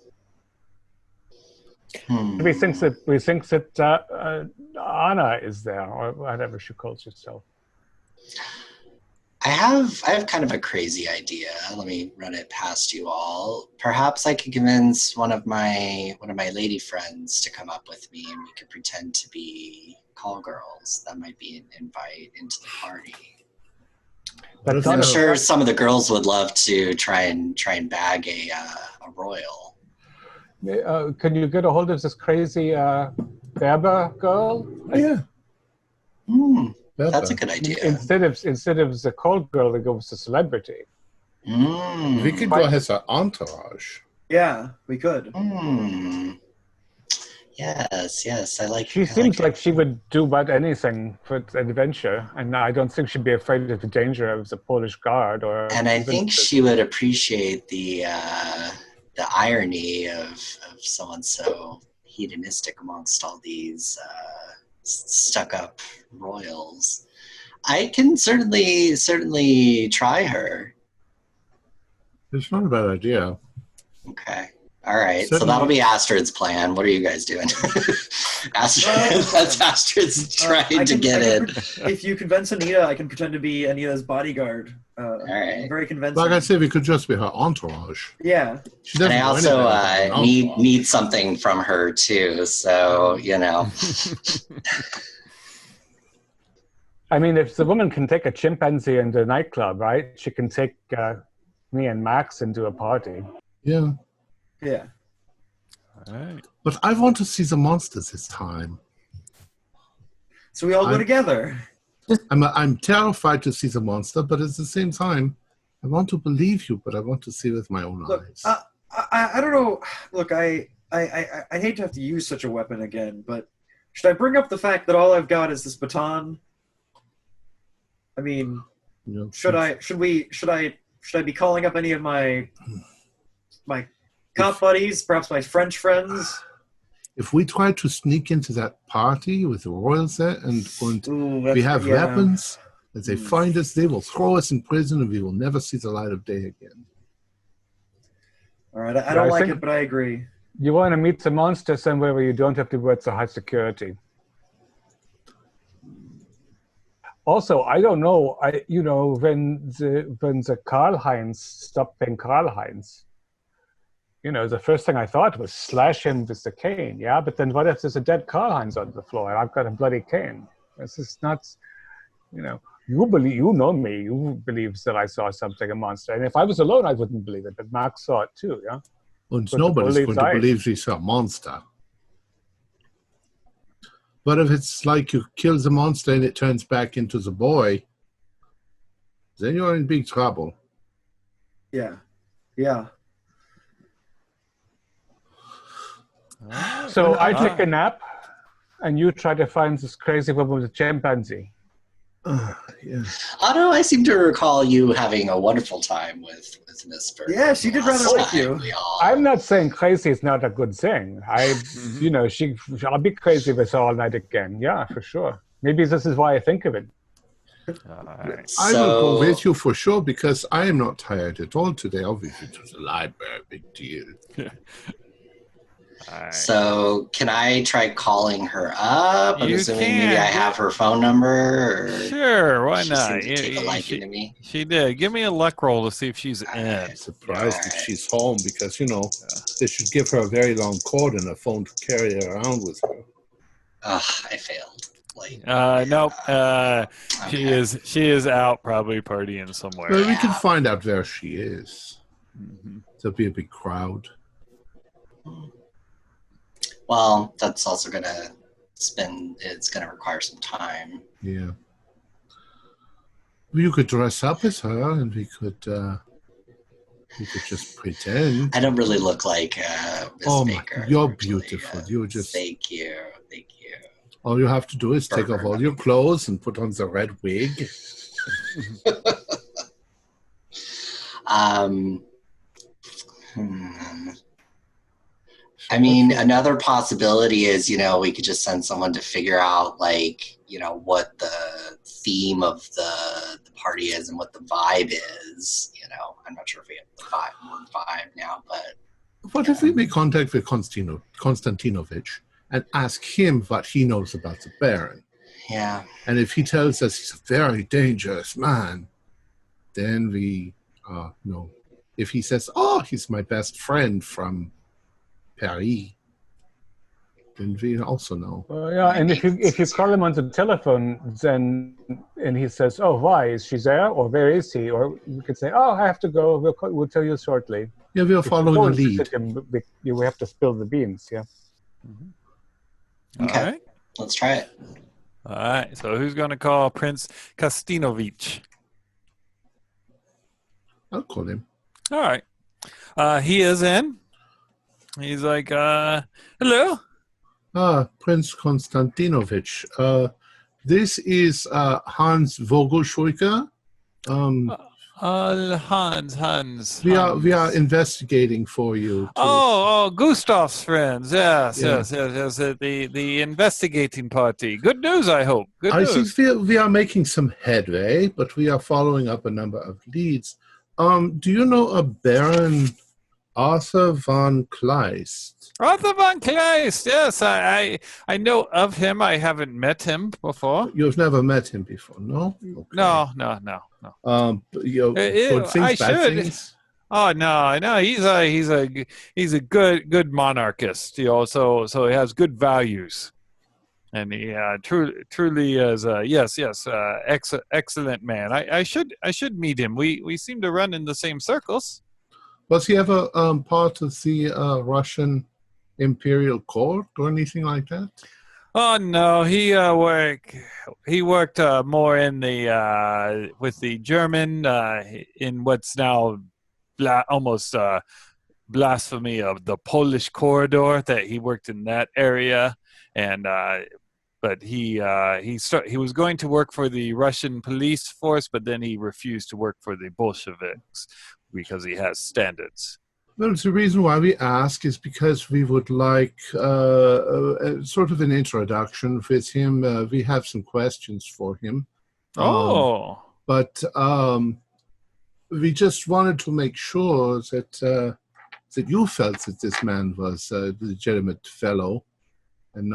We think that Anna is there, or whatever she calls herself. I have kind of a crazy idea. Let me run it past you all. Perhaps I could convince one of my lady friends to come up with me, and we could pretend to be call girls. That might be an invite into the party. That's I'm not sure some of the girls would love to try and bag a royal. Can you get a hold of this crazy Berber girl? Yeah. That's a good idea. Instead of the cold girl, they go with the celebrity. We could go as an entourage. Yeah, we could. Yes, I like. She seems like she would do about anything for adventure, and I don't think she'd be afraid of the danger of the Polish guard. And I think she would appreciate the irony of someone so hedonistic amongst all these stuck-up royals. I can certainly try her. It's not a bad idea. Okay. All right. Certainly. So that'll be Astrid's plan. What are you guys doing? That's Astrid's trying to get in. If you convince Anita, I can pretend to be Anita's bodyguard. All right. Very convincing. Like I said, we could just be her entourage. Yeah. She doesn't And I know also anything about need something from her too. So, you know. I mean, if the woman can take a chimpanzee into a nightclub, right? She can take me and Max into a party. Yeah. Yeah. All right. But I want to see the monsters this time. So we all go together. I'm terrified to see the monster, but at the same time, I want to believe you, but I want to see with my own eyes. I don't know. Look, I hate to have to use such a weapon again, but should I bring up the fact that all I've got is this baton? I mean, should I be calling up any of my cop buddies, perhaps my French friends? If we try to sneak into that party with the royals there and we have weapons, as they find us, they will throw us in prison and we will never see the light of day again. All right, I don't like it, but I agree. You want to meet the monster somewhere where you don't have to work so high security. Also, I don't know. When the Karl-Heinz stopped being Karl-Heinz, the first thing I thought was slash him with the cane. Yeah, but then what if there's a dead Karl-Heinz on the floor and I've got a bloody cane? This is not. You know me. You believe that I saw something, a monster, and if I was alone, I wouldn't believe it. But Mark saw it too. Yeah. And nobody's going to believe he's a monster. But if it's like you kill the monster and it turns back into the boy, then you're in big trouble. Yeah. Yeah. So I take a nap, and you try to find this crazy woman with a chimpanzee. Yeah. Otto, I seem to recall you having a wonderful time with Miss Bird. Yeah, she did rather like you. I'm not saying crazy is not a good thing. I'll be crazy with her all night again. Yeah, for sure. Maybe this is why I think of it. Right. I will go with you for sure because I am not tired at all today. Obviously, to the library, big deal. Right. So, can I try calling her up? I'm assuming maybe I have her phone number. Or sure, why she not? seemed to take a liking to me. She did. Give me a luck roll to see if she's in. I'm surprised if she's home because, they should give her a very long cord and a phone to carry her around with her. Ugh, I failed. Nope. Okay. She is out probably partying somewhere. Well, we can find out where she is. Mm-hmm. There'll be a big crowd. Well, that's also it's going to require some time. Yeah. You could dress up as her and we could just pretend. I don't really look like Miss Baker. You're beautiful. You're just... Thank you. All you have to do is take off all your clothes and put on the red wig. I mean, another possibility is, we could just send someone to figure out, what the theme of the party is and what the vibe is. I'm not sure if we have the word vibe now, but... What if we make contact with Konstantinovich and ask him what he knows about the Baron? Yeah. And if he tells us he's a very dangerous man, then we know. If he says, he's my best friend from Paris, then we also know. And if you call him on the telephone, and he says, why? Is she there? Or where is he? Or you could say, I have to go. We'll tell you shortly. Yeah, we're following the lead. You have to spill the beans, yeah. Mm-hmm. Okay. All right. Let's try it. All right. So who's going to call Prince Kostinovich? I'll call him. All right. He is in. He's like, hello? Prince Konstantinovich. This is Hans Vogelschuiker. Hans. We are investigating for you. Gustav's friends. Yes. The investigating party. Good news, I hope. I think we are making some headway, but we are following up a number of leads. Do you know a Baron Arthur von Kleist? Arthur von Kleist, yes. I know of him. I haven't met him before. You've never met him before, no? Okay. No. Good things, bad things? Oh no. He's a good monarchist. So he has good values, and he truly is. Excellent man. I should meet him. We seem to run in the same circles. Was he ever part of the Russian Imperial Court or anything like that? Oh no, he worked more in the with the German in what's now almost blasphemy of the Polish corridor. That he worked in that area, and but he was going to work for the Russian police force, but then he refused to work for the Bolsheviks because he has standards. Well, the reason why we ask is because we would like sort of an introduction with him. We have some questions for him. But we just wanted to make sure that you felt that this man was a legitimate fellow and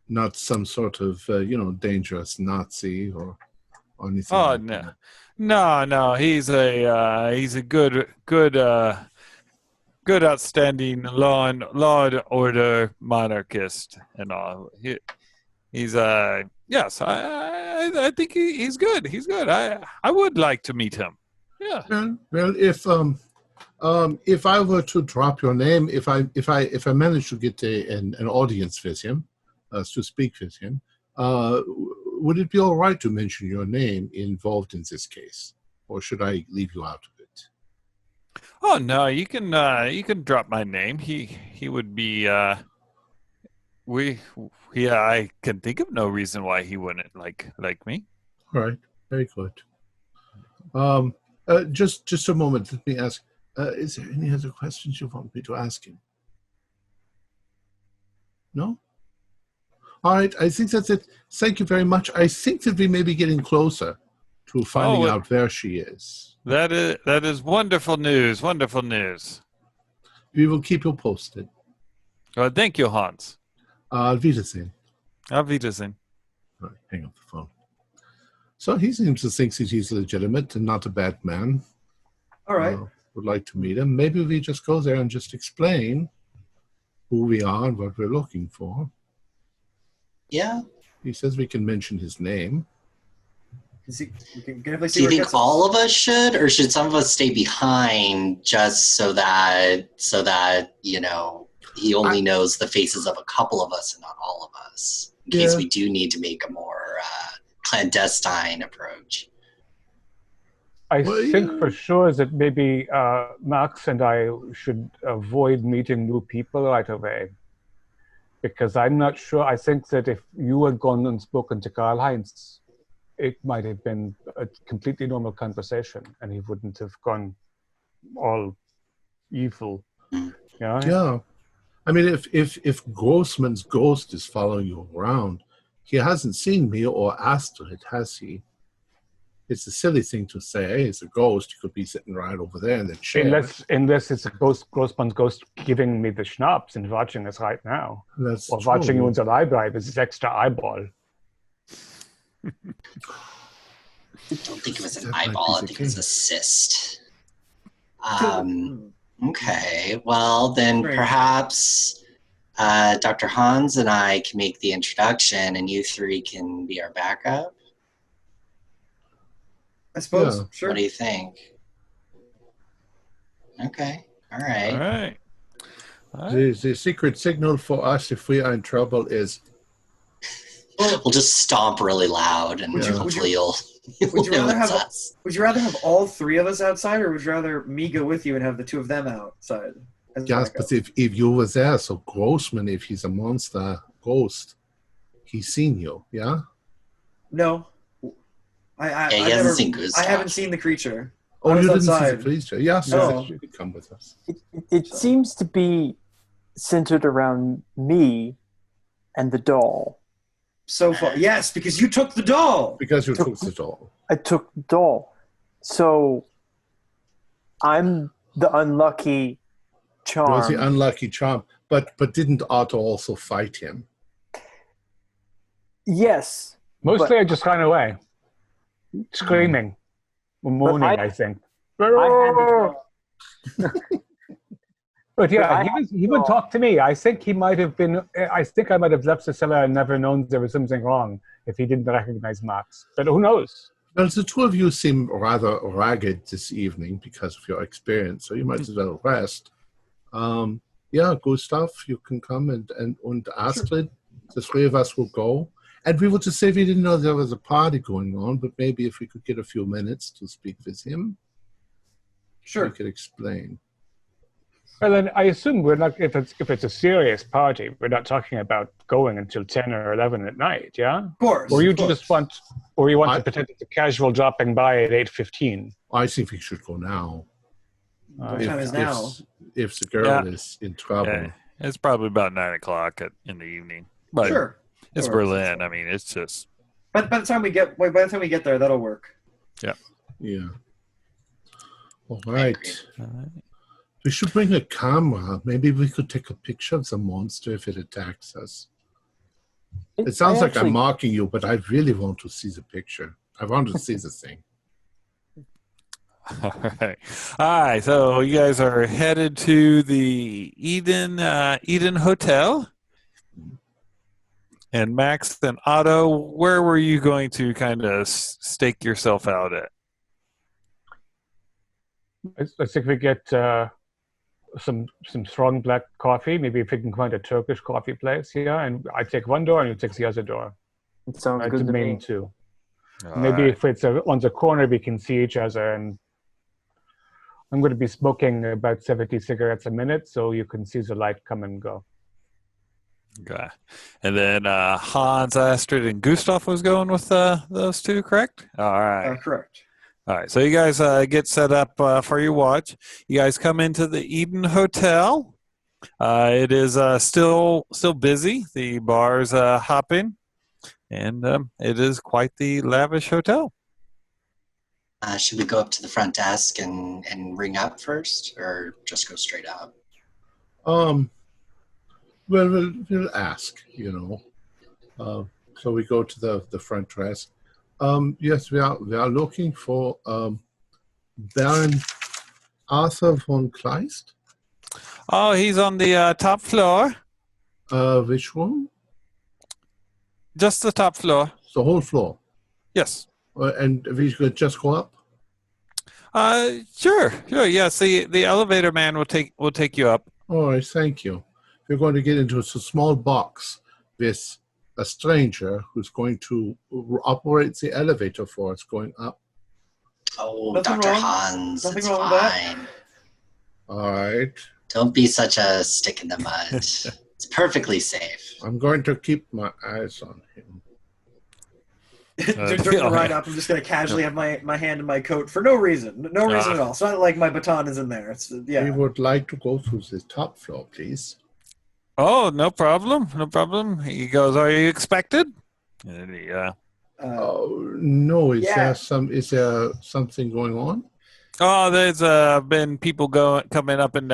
not some sort of dangerous Nazi or anything. Oh, like no. that. No. He's a good, outstanding law and order monarchist and all. He's yes. I think he's good. He's good. I would like to meet him. Yeah. Well, if I were to drop your name, if I manage to get an audience with him, to speak with him, would it be all right to mention your name involved in this case, or should I leave you out of it? Oh no, you can drop my name. He would be. I can think of no reason why he wouldn't like me. All right, very good. Just a moment. Let me ask. Is there any other questions you want me to ask him? No? All right, I think that's it. Thank you very much. I think that we may be getting closer to finding out where she is. That is wonderful news. Wonderful news. We will keep you posted. Well, thank you, Hans. Auf Wiedersehen. Auf Wiedersehen. All right, hang up the phone. So he seems to think that he's legitimate and not a bad man. All right. Would like to meet him. Maybe we just go there and just explain who we are and what we're looking for. Yeah. He says we can mention his name. Do you think all of us should, or should some of us stay behind just so that he only knows the faces of a couple of us and not all of us, in case we do need to make a more clandestine approach? I think for sure that maybe Max and I should avoid meeting new people right away. Because I'm not sure. I think that if you had gone and spoken to Karl-Heinz, it might have been a completely normal conversation and he wouldn't have gone all evil. Yeah. Yeah. I mean, if Grossman's ghost is following you around, he hasn't seen me or Astrid, has he? It's a silly thing to say. Hey, it's a ghost. You could be sitting right over there in the chair. Unless it's a Grossman's ghost giving me the schnapps and watching us right now. That's or true. watching unser Eyeball with his extra eyeball. I don't think it was an eyeball. I think it was a cyst. Okay, well then perhaps Dr. Hans and I can make the introduction, and you three can be our backup. I suppose. Yeah. Sure. What do you think? Okay, all right. The secret signal for us if we are in trouble is... We'll just stomp really loud, and hopefully you'll know it's us. Would you rather have all three of us outside, or would you rather me go with you and have the two of them outside? Yes, but if you were there, so Grossman, if he's a monster ghost, he's seen you, yeah? No. He hasn't seen Gustav. I haven't seen the creature. Oh, you didn't outside. see the creature? Yeah, so you could come with us. It seems to be centered around me and the doll. So far, yes, because you took the doll. Because you took the doll. I took the doll. So I'm the unlucky charm. It was the unlucky charm. But didn't Otto also fight him? Yes. Mostly I just ran away. Screaming. Moaning, I think. But yeah, he would talk to me. I think I might have left the cellar and never known there was something wrong if he didn't recognize Max. But who knows? Well, the two of you seem rather ragged this evening because of your experience, so you might as well rest. Yeah, Gustav, you can come, and Astrid, the three of us will go. And we would just say we didn't know there was a party going on, but maybe if we could get a few minutes to speak with him, we could explain. Well, then I assume we're not. If it's a serious party, we're not talking about going until 10 or 11 at night, yeah. Of course. Or you want to pretend it's a casual dropping by at 8:15. I think we should go now. What time is now? If the girl is in trouble, it's probably about 9 o'clock in the evening. But it's Berlin. I mean, it's just. By the time we get there, that'll work. Yeah. Yeah. All right. We should bring a camera. Maybe we could take a picture of the monster if it attacks us. It sounds like I'm mocking you, but I really want to see the picture. I want to see the thing. All right. So you guys are headed to the Eden Hotel. And Max and Otto, where were you going to kind of stake yourself out at? I think we get some strong black coffee. Maybe if we can find a Turkish coffee place here, and I take one door and you take the other door. It sounds good to me. Two. Maybe if it's on the corner, we can see each other. And I'm going to be smoking about 70 cigarettes a minute, so you can see the light come and go. Okay. And then Hans, Astrid, and Gustav was going with those two, correct? All right. Correct. All right. So you guys get set up for your watch. You guys come into the Eden Hotel. It is still busy. The bar's hopping. And it is quite the lavish hotel. Should we go up to the front desk and ring up first, or just go straight up? Well, we'll ask, So we go to the front desk. Yes, we are looking for Baron Arthur von Kleist. Oh, he's on the top floor. Which one? Just the top floor. The whole floor? Yes. And we could just go up? Sure. Yes, the elevator man will take you up. All right, thank you. We're going to get into a small box with a stranger who's going to operate the elevator for us going up. Oh, Nothing Dr. wrong. Hans, Nothing it's wrong with that. fine. All right. Don't be such a stick in the mud. It's perfectly safe. I'm going to keep my eyes on him. During the ride up, I'm just going to casually have my hand in my coat for no reason. No reason at all. It's not like my baton is in there. It's We would like to go to the top floor, please. Oh, no problem. No problem. He goes, are you expected? And he, no, is there something going on? Oh, there's been people coming up and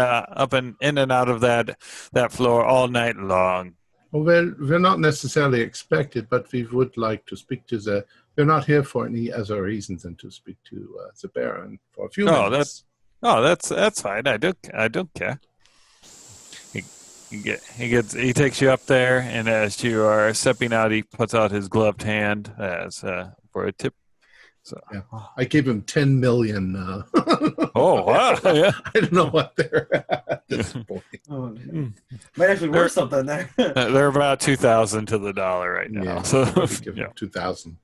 in and out of that floor all night long. Well, we're not necessarily expected, but we would like to speak to we're not here for any other reasons than to speak to the Baron for a few minutes. That's fine. I don't care. He takes you up there, and as you are stepping out, he puts out his gloved hand as for a tip. So yeah. I gave him 10 million. Oh, wow. Yeah. I don't know what they're at this point. Might actually worth something there. They're about 2,000 to the dollar right now. Yeah, so give him 2,000.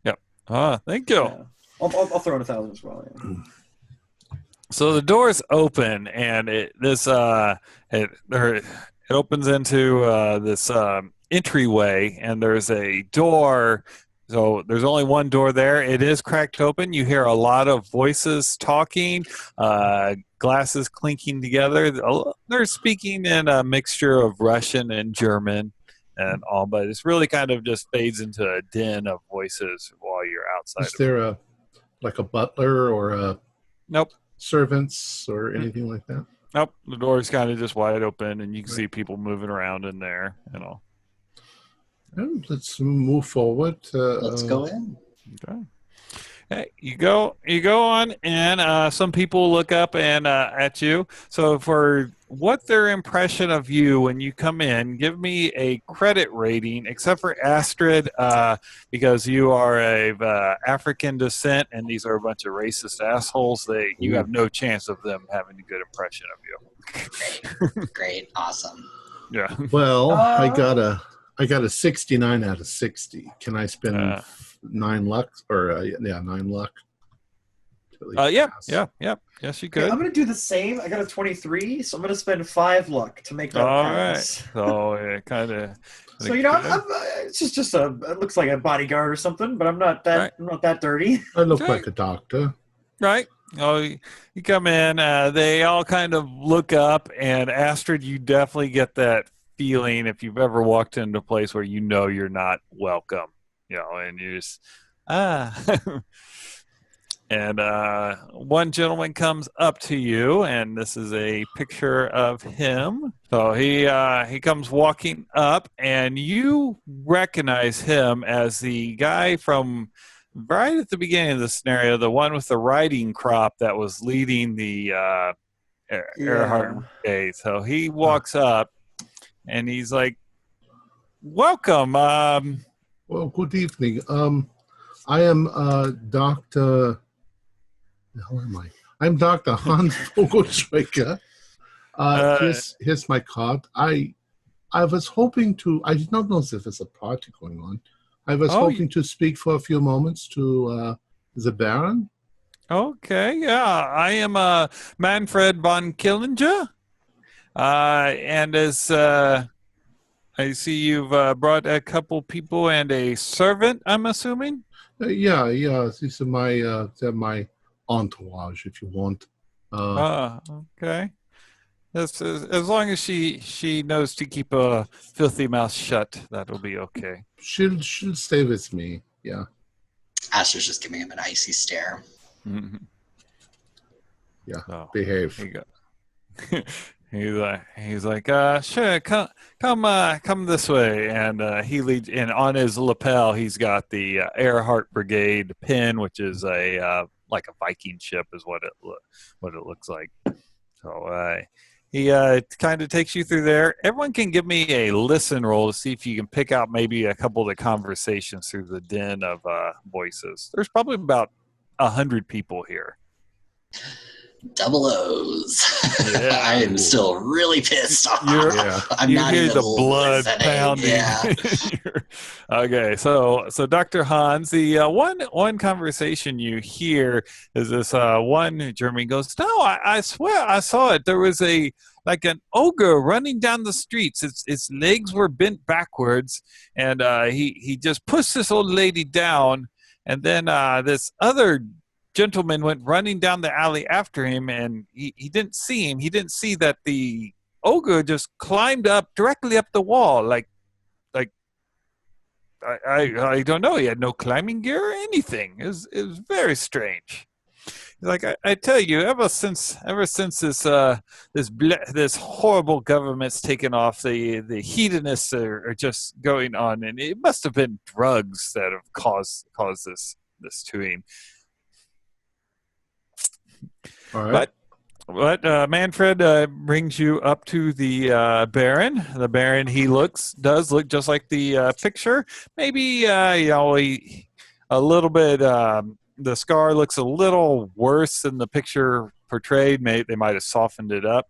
Yep. Thank you. Yeah. I'll throw in 1,000 as well. Yeah. So the doors open, and it opens into this entryway, and there's a door. So there's only one door there. It is cracked open. You hear a lot of voices talking, glasses clinking together. They're speaking in a mixture of Russian and German and all, but it's really kind of just fades into a din of voices while you're outside. Is there a butler or Nope. servants or anything like that? Nope. The door is kind of just wide open, and you can see people moving around in there and all. Let's move forward. Let's go in. Okay. Hey, you go on, and some people look up and at you. So for what their impression of you when you come in, give me a credit rating, except for Astrid, because you are of African descent, and these are a bunch of racist assholes. You have no chance of them having a good impression of you. Great. Awesome. Yeah. Well, I got a 69 out of 60. Can I spend 9 luck or 9 luck? Yeah. Yes, you could. Okay, I'm going to do the same. I got a 23, so I'm going to spend 5 luck to make that pass. All right. So it kind of. So it's just it looks like a bodyguard or something, but I'm not that dirty. I look like a doctor. Right. Oh, you come in. They all kind of look up, and Astrid, you definitely get that feeling if you've ever walked into a place where you know you're not welcome, and you just and one gentleman comes up to you, and this is a picture of him. So he comes walking up, and you recognize him as the guy from right at the beginning of the scenario, the one with the riding crop that was leading the Earhart Brigade. So he walks up, and he's like, welcome. Well, good evening. I am Dr. How am I? I'm Dr. Hans Vogelschwecker. Here's my card. I was hoping to, I did not know if there's a party going on. I was hoping to speak for a few moments to the Baron. Okay, yeah. I am Manfred von Killinger. And as I see you've brought a couple people and a servant, I'm assuming? Yeah. These are my entourage, if you want. Okay. As long as she knows to keep a filthy mouth shut, that'll be okay. She'll stay with me, yeah. Asher's just giving him an icy stare. Mm-hmm. Yeah, behave. He's like, sure, come this way, and he leads. And on his lapel, he's got the Earhart Brigade pin, which is a like a Viking ship, is what it looks like. So he kind of takes you through there. Everyone can give me a listen roll to see if you can pick out maybe a couple of the conversations through the din of voices. There's probably about 100 people here. Double O's. Yeah. I am still really pissed off. I'm you not hear even the blood pounding. Yeah. Okay, so Dr. Hans, the one conversation you hear is this one German goes, no, I swear I saw it. There was a like an ogre running down the streets. Its legs were bent backwards, and he just pushed this old lady down, and then this other gentleman went running down the alley after him, and he didn't see him. He didn't see that the ogre just climbed up directly up the wall, like I don't know. He had no climbing gear or anything. It was very strange. Like I tell you, ever since this horrible government's taken off, the hedonists are just going on, and it must have been drugs that have caused this to him. All right. But Manfred brings you up to the Baron. The Baron, does look just like the picture. Maybe a little bit. The scar looks a little worse than the picture portrayed. They might have softened it up.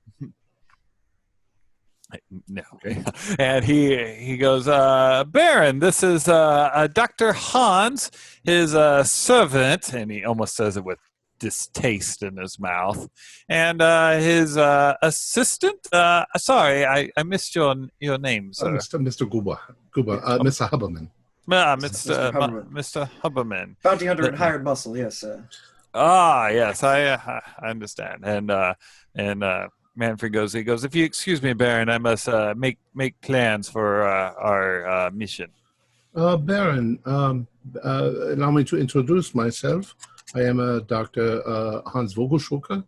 No. Okay. And he goes, Baron, this is Dr. Hans, his servant, and he almost says it with distaste in his mouth, and his assistant. Sorry, I missed your name, sir. Mr. Guba, Mr. Huberman. Mr. Huberman. Bounty hunter and hired muscle, yes. Yes, I understand. And Manfred goes, if you excuse me, Baron, I must make plans for our mission. Baron, allow me to introduce myself. I am Dr. Hans Vogelschucker.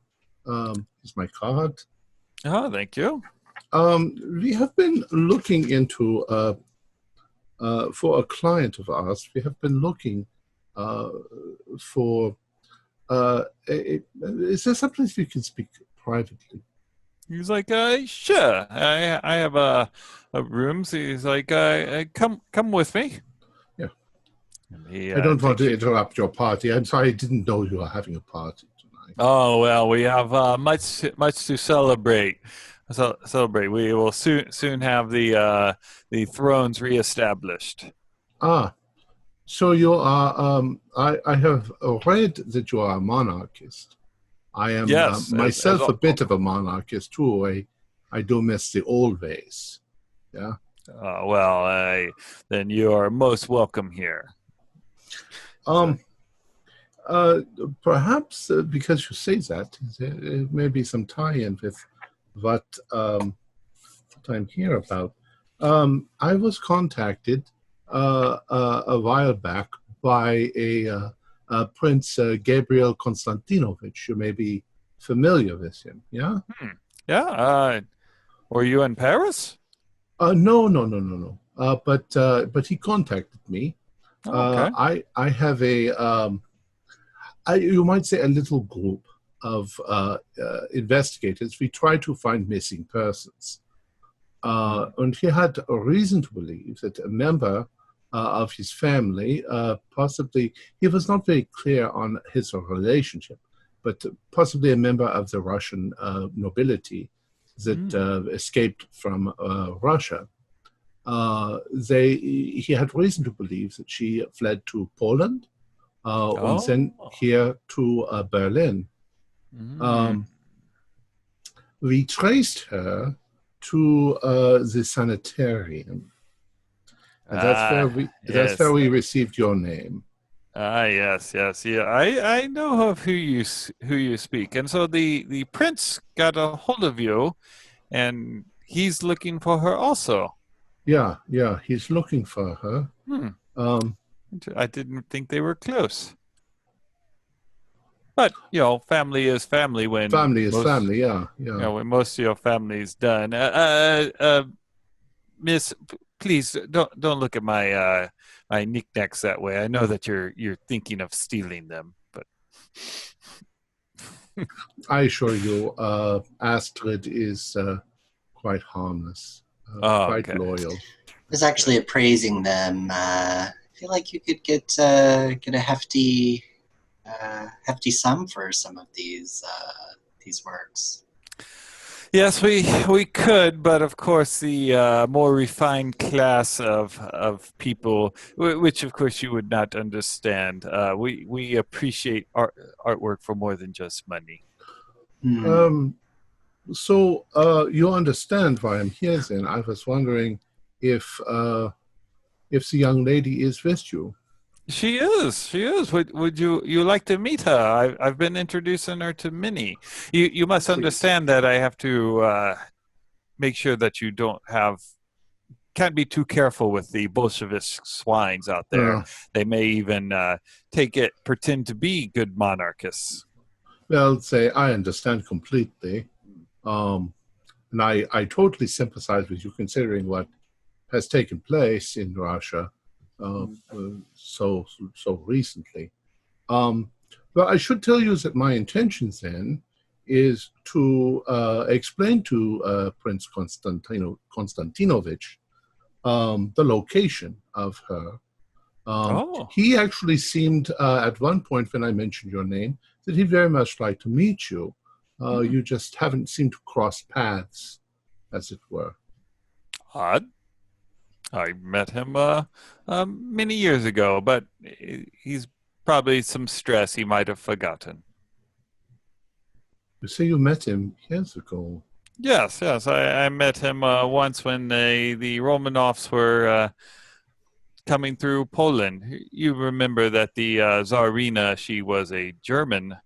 He's my card. Oh, thank you. We have been looking into, for a client of ours, we have been looking for, is there some place we can speak privately? He's like, sure. I have a room. So he's like, come with me. I don't want to interrupt your party. I'm sorry, I didn't know you were having a party tonight. Oh well, we have much to celebrate. We will soon have the thrones reestablished. So you are. I have read that you are a monarchist. I am myself a bit of a monarchist too. I do miss the old ways. Yeah. Well, then you are most welcome here. Perhaps because you say that, there may be some tie-in with what I'm here about. I was contacted a while back by a Prince Gabriel Konstantinovich. You may be familiar with him, yeah? Yeah. Were you in Paris? No. But he contacted me. Okay. I have you might say a little group of investigators. We try to find missing persons. And he had a reason to believe that a member of his family, possibly, he was not very clear on his relationship, but possibly a member of the Russian nobility that escaped from Russia. He had reason to believe that she fled to Poland and then here to Berlin. We traced her to the sanitarium. And that's where we received your name. Yes. Yeah, I know of who you speak. And so the prince got a hold of you, and he's looking for her also. Yeah, he's looking for her. I didn't think they were close. But, family is family when... Family is family, yeah. When most of your family's done. Miss, please, don't look at my my knickknacks that way. I know that you're thinking of stealing them, but... I assure you, Astrid is quite harmless. Quite loyal. I was actually appraising them. I feel like you could get a hefty sum for some of these works. Yes, we could, but of course the more refined class of people, which of course you would not understand, we appreciate artwork for more than just money. So you understand why I'm here then. I was wondering if the young lady is with you. She is. She is. Would you like to meet her? I've been introducing her to Minnie. You must Please. understand that I have to make sure that you can't be too careful with the Bolshevist swines out there. They may even pretend to be good monarchists. Well, say I understand completely, and I totally sympathize with you considering what has taken place in Russia so recently. Well, I should tell you that my intention then is to explain to Prince Konstantinovich the location of her. He actually seemed at one point when I mentioned your name that he'd very much like to meet you. You just haven't seemed to cross paths, as it were. Odd. I met him many years ago, but he's probably some stress he might have forgotten. You say you met him years ago. Yes. I met him once when the Romanovs were coming through Poland. You remember that the Tsarina, she was a German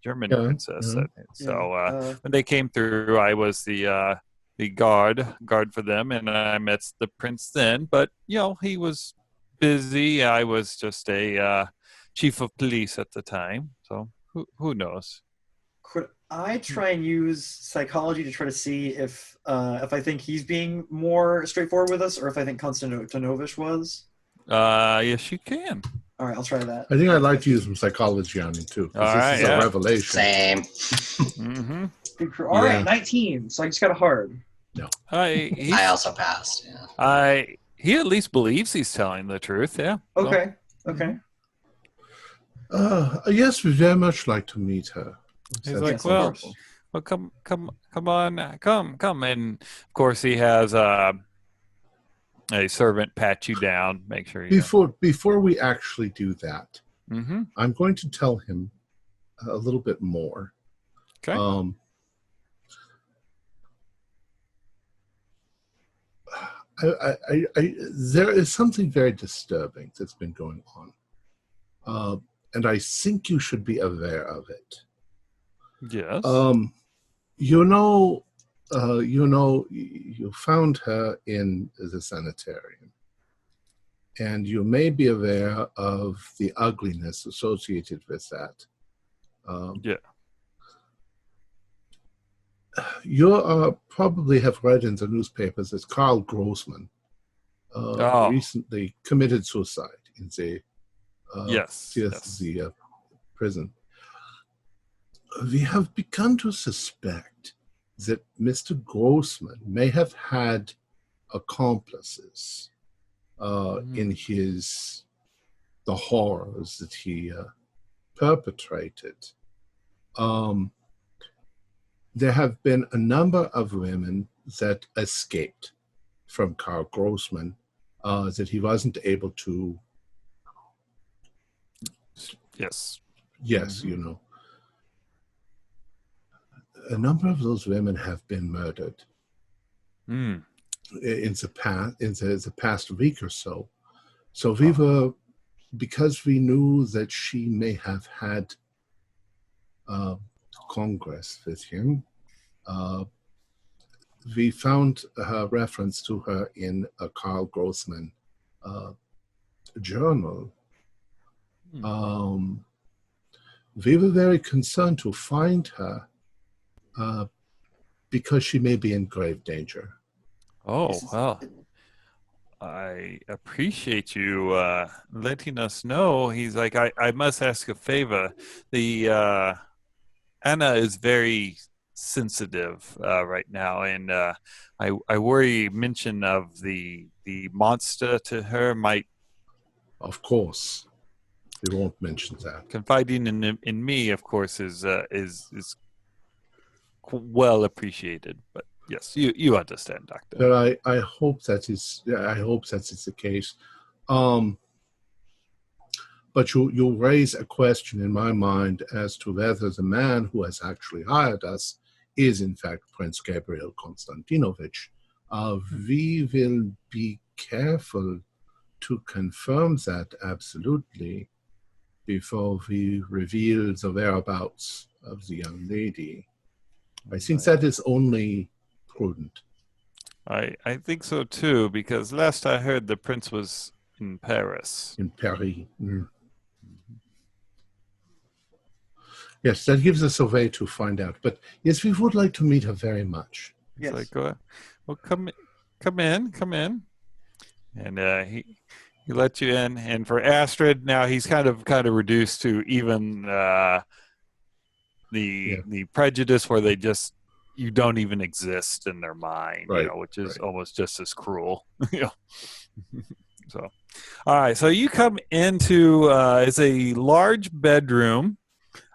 princess. Yeah. So when they came through, I was the guard for them, and I met the prince then. But he was busy. I was just a chief of police at the time. So who knows? Could I try and use psychology to try to see if I think he's being more straightforward with us, or if I think Konstantinovich was? Yes, you can. All right, I'll try that. I think I'd like to use some psychology on him too. All right, this is a revelation. Same. Mm-hmm. All right, 19. So I just got a hard. No. I also passed. Yeah. He at least believes he's telling the truth. Yeah. Okay. Okay. Yes, we very much like to meet her. He's That's like, wonderful. well, come on, come. And of course, he has a servant pat you down, make sure you. Before we actually do that, Mm-hmm. I'm going to tell him a little bit more. Okay. There is something very disturbing that's been going on, and I think you should be aware of it. Yes. You found her in the sanitarium, and you may be aware of the ugliness associated with that. Yeah. You probably have read in the newspapers that Karl Grossman recently committed suicide in the the prison. We have begun to suspect that Mr. Grossman may have had accomplices in the horrors that he perpetrated. There have been a number of women that escaped from Karl Grossman that he wasn't able to. Yes. Yes, a number of those women have been murdered in the past week or so. So we were, because we knew that she may have had Congress with him, we found a reference to her in a Karl Grossman journal. We were very concerned to find her because she may be in grave danger. Oh, well, I appreciate you letting us know. He's like, I must ask a favor. The Anna is very sensitive right now, and I worry mention of the monster to her might. Of course, we won't mention that. Confiding in me, of course, is well appreciated. But yes, you understand, Doctor. But I hope that is the case. But you raise a question in my mind as to whether the man who has actually hired us is in fact Prince Gabriel Konstantinovich. We will be careful to confirm that absolutely before we reveal the whereabouts of the young lady. I think that is only prudent. I think so too, because last I heard the prince was in Paris. In Paris. Mm. Yes, that gives us a way to find out. But yes, we would like to meet her very much. It's like, well, come in. And he let you in. And for Astrid, now he's kind of reduced to even the prejudice where you don't even exist in their mind, right, which is almost just as cruel. So, all right. So you come into it's a large bedroom.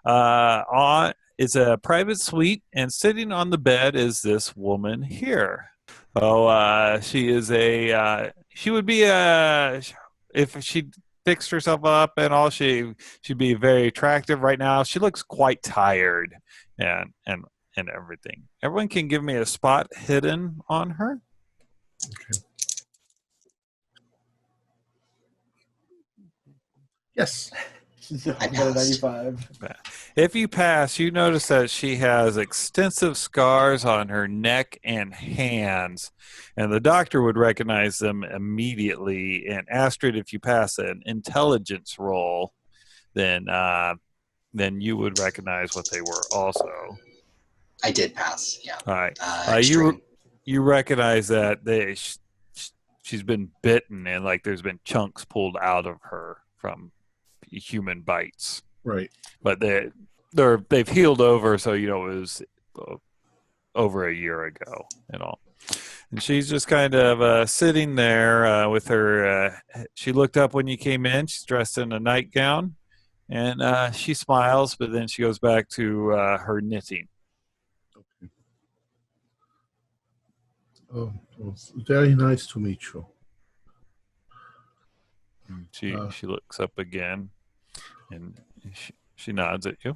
It's a private suite, and sitting on the bed is this woman here. Oh, she is she would be if she fixed herself up and all, she'd be very attractive right now. She looks quite tired and everything. Everyone can give me a spot hidden on her. Okay. Yes. I got a 95. If you pass, you notice that she has extensive scars on her neck and hands, and the doctor would recognize them immediately. And Astrid, if you pass an intelligence roll, then you would recognize what they were also. I did pass, yeah. All right. You recognize that she's been bitten, and like there's been chunks pulled out of her from human bites, right? But they've healed over, so it was over a year ago and all. And she's just kind of sitting there with her. She looked up when you came in. She's dressed in a nightgown, and she smiles, but then she goes back to her knitting. Okay. Oh, well, it's very nice to meet you. She looks up again, and she nods at you.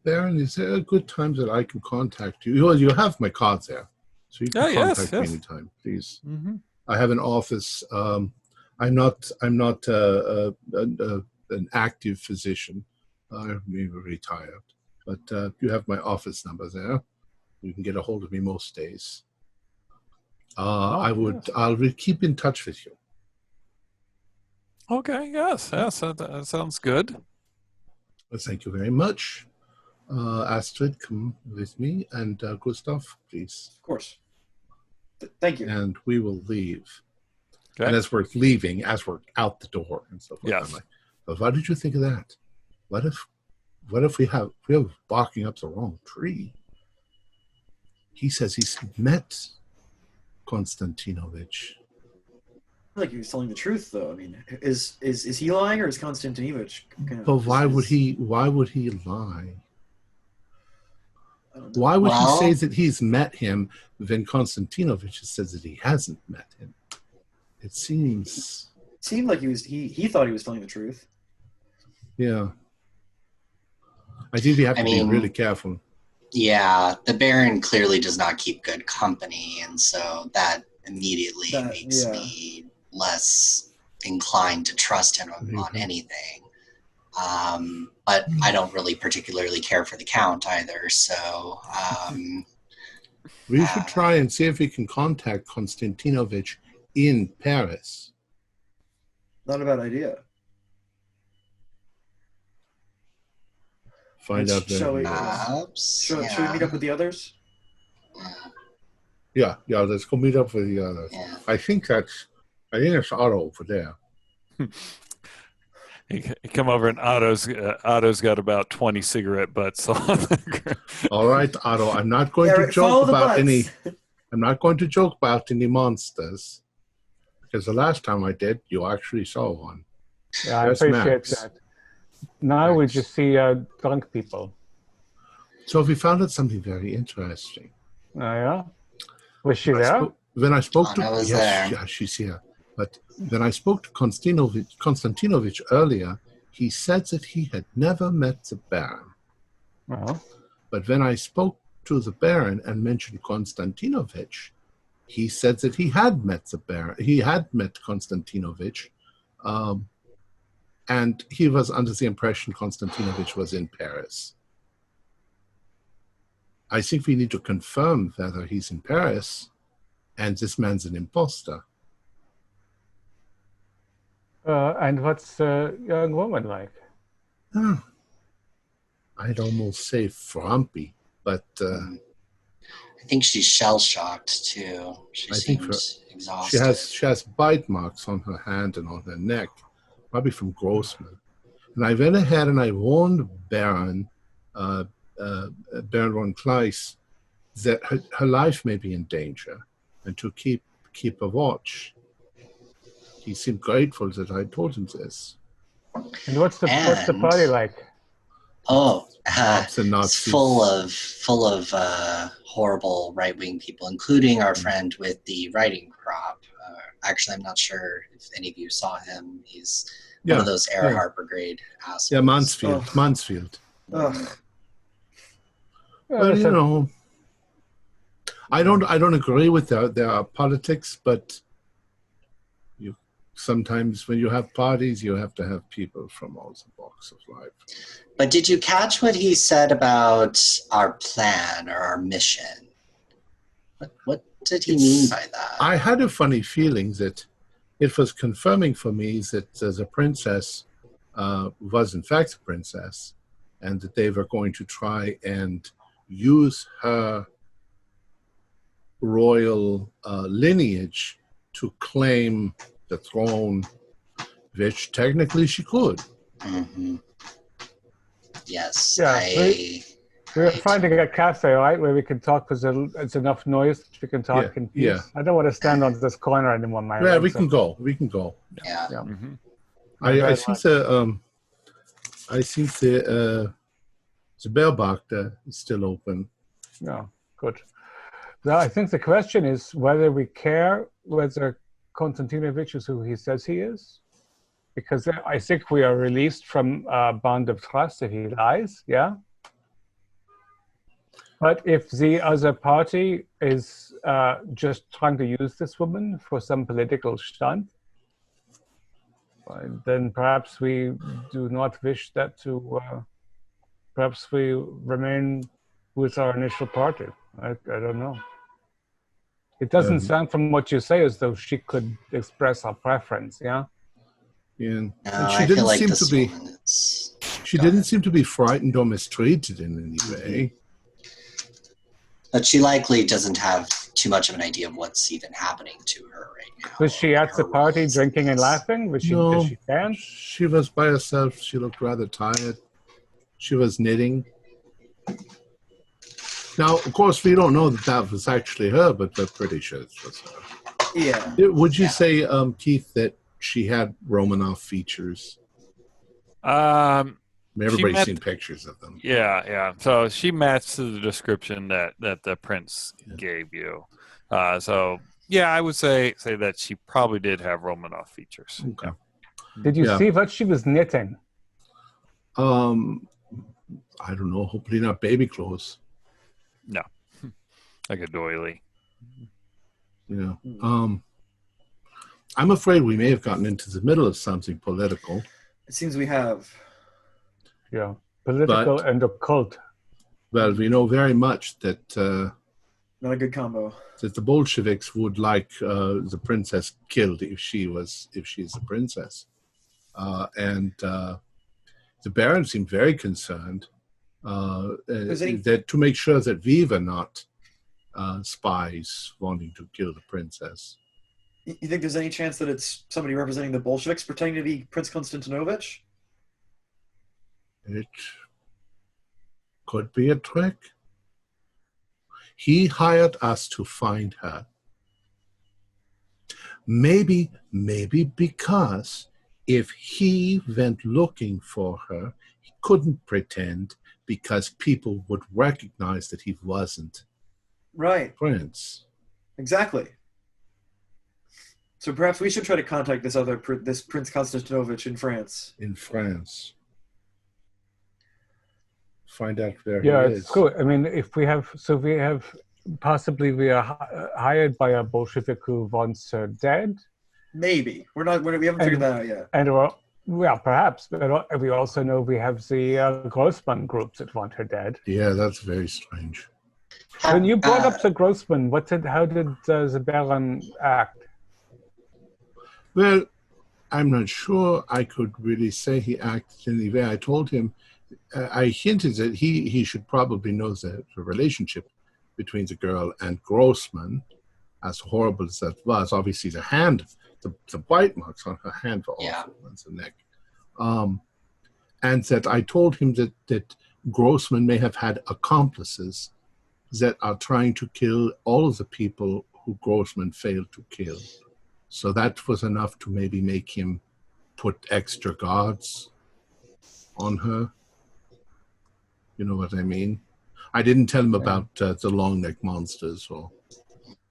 Baron, is there a good time that I can contact you? Well, you have my cards there, so you can contact me anytime, please. Mm-hmm. I have an office. I'm not an active physician. I'm retired, but you have my office number there. You can get a hold of me most days. I'll keep in touch with you. Okay, yes, that sounds good. Well, thank you very much. Astrid, come with me, and Gustav, please. Of course. Thank you. And we will leave. Okay. And as we're leaving, as we're out the door and stuff like that, I'm like, but why did you think of that? What if we're barking up the wrong tree? He says he's met Konstantinovich. I feel like he was telling the truth, though. I mean, is he lying, or is Konstantinovich? But why would he lie? Why would he say that he's met him when Konstantinovich says that he hasn't met him? It seemed like he thought he was telling the truth. Yeah. I think we have to be really careful. Yeah, the Baron clearly does not keep good company, and so that immediately makes me less inclined to trust him on anything. But I don't really particularly care for the Count either, so... we should try and see if we can contact Konstantinovich in Paris. Not a bad idea. Find out shall we meet up with the others? Yeah, let's go meet up with the others. Yeah. I think it's Otto over there. You come over and Otto's got about 20 cigarette butts on the ground. All right, Otto, I'm not going to joke about any monsters, because the last time I did, you actually saw one. Yeah, I appreciate that. Now we just see drunk people. So we found out something very interesting. Oh, yeah? Was she there? When I spoke to her, yeah, she's here. But when I spoke to Konstantinovich earlier, he said that he had never met the Baron. Well. But when I spoke to the Baron and mentioned Konstantinovich, he said that he had met the Baron. He had met Konstantinovich, and he was under the impression Konstantinovich was in Paris. I think we need to confirm whether he's in Paris and this man's an imposter. And what's the young woman like? I'd almost say frumpy, but I think she's shell-shocked, too. She seems exhausted. she has bite marks on her hand and on her neck, probably from Grossman. And I went ahead and I warned Baron von Kleiss that her life may be in danger and to keep a watch. He seemed grateful that I told him this. And what's the party like? Oh, it's full of horrible right-wing people, including our friend with the writing crop. Actually, I'm not sure if any of you saw him. He's one of those Earhart Brigade assholes. Yeah, Mansfield. Ugh. Well, you know, I don't agree with their politics, but sometimes when you have parties, you have to have people from all the walks of life. But did you catch what he said about our plan or our mission? What did he mean by that? I had a funny feeling that it was confirming for me that the princess was in fact a princess, and that they were going to try and use her royal lineage to claim the throne, which technically she could. Mm-hmm. Yes. Yeah, we're finding a cafe, right, where we can talk because it's enough noise that we can talk in peace. Yeah. I don't want to stand on this corner anymore, man. Yeah, we can go. Yeah. Mm-hmm. I think the Bellbach is still open. No, good. Now, I think the question is whether we care whether Konstantinovich is who he says he is, because I think we are released from a bond of trust if he lies, yeah? But if the other party is just trying to use this woman for some political stunt, then perhaps we do not wish that to, perhaps we remain with our initial party. I don't know. It doesn't sound from what you say as though she could express her preference, yeah? Yeah. No, And she didn't seem to be. She didn't seem to be frightened or mistreated in any way. But she likely doesn't have too much of an idea of what's even happening to her right now. Was she at the party drinking and laughing? Did she dance? She was by herself. She looked rather tired. She was knitting. Now, of course, we don't know that was actually her, but we're pretty sure it was her. Yeah. Would you say, Keith, that she had Romanov features? Everybody's seen pictures of them. Yeah. So she matched to the description that the prince gave you. So yeah, I would say that she probably did have Romanov features. Okay. Yeah. Did you see what she was knitting? I don't know. Hopefully not baby clothes. No, like a doily. Yeah. I'm afraid we may have gotten into the middle of something political. It seems we have. Yeah, political and occult. Well, we know very much that Not a good combo. that the Bolsheviks would like the princess killed if she's the princess, and the Baron seemed very concerned that to make sure that we were not spies wanting to kill the princess. You think there's any chance that it's somebody representing the Bolsheviks pretending to be Prince Konstantinovich? It could be a trick. He hired us to find her. Maybe because if he went looking for her, he couldn't pretend because people would recognize that he wasn't Right. Prince. Exactly. So perhaps we should try to contact this Prince Konstantinovich in France. In France. find out where Yeah, he is. it's cool. I mean, if we have possibly we are hired by a Bolshevik who wants her dead. Maybe we haven't figured that out yet. And perhaps, but we also know we have the Grossman groups that want her dead. Yeah, that's very strange. When you brought up the Grossman, how did the Baron act? Well, I'm not sure I could really say he acted in the way. I told him, I hinted that he should probably know the relationship between the girl and Grossman, as horrible as that was. Obviously, the bite marks on her hand were awful, on the neck. And that I told him that Grossman may have had accomplices that are trying to kill all of the people who Grossman failed to kill. So that was enough to maybe make him put extra guards on her. You know what I mean? I didn't tell him about the long neck monsters or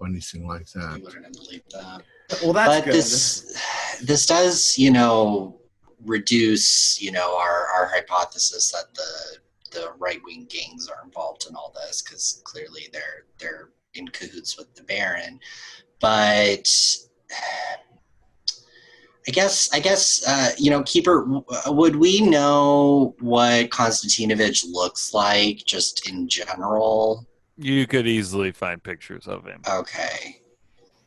anything like that. I wouldn't believe that. Well, that's but good. This does, reduce, our hypothesis that the right-wing gangs are involved in all this, because clearly they're in cahoots with the Baron. But I guess, Keeper, would we know what Konstantinovich looks like just in general? You could easily find pictures of him. Okay.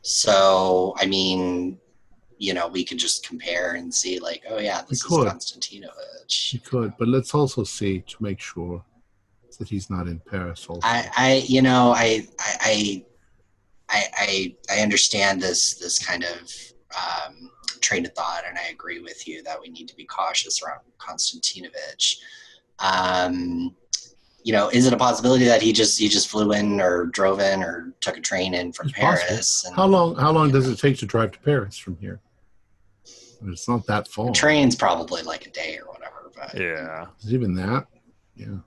So, I mean, we could just compare and see, like, oh yeah, this is Konstantinovich. You could, but let's also see to make sure that he's not in Paris also. I understand this kind of train of thought, and I agree with you that we need to be cautious around Konstantinovich. Is it a possibility that he just flew in or drove in or took a train in from Paris? And, how long does it take to drive to Paris from here? It's not that far. The train's probably like a day or whatever. But yeah, is it even that? Yeah,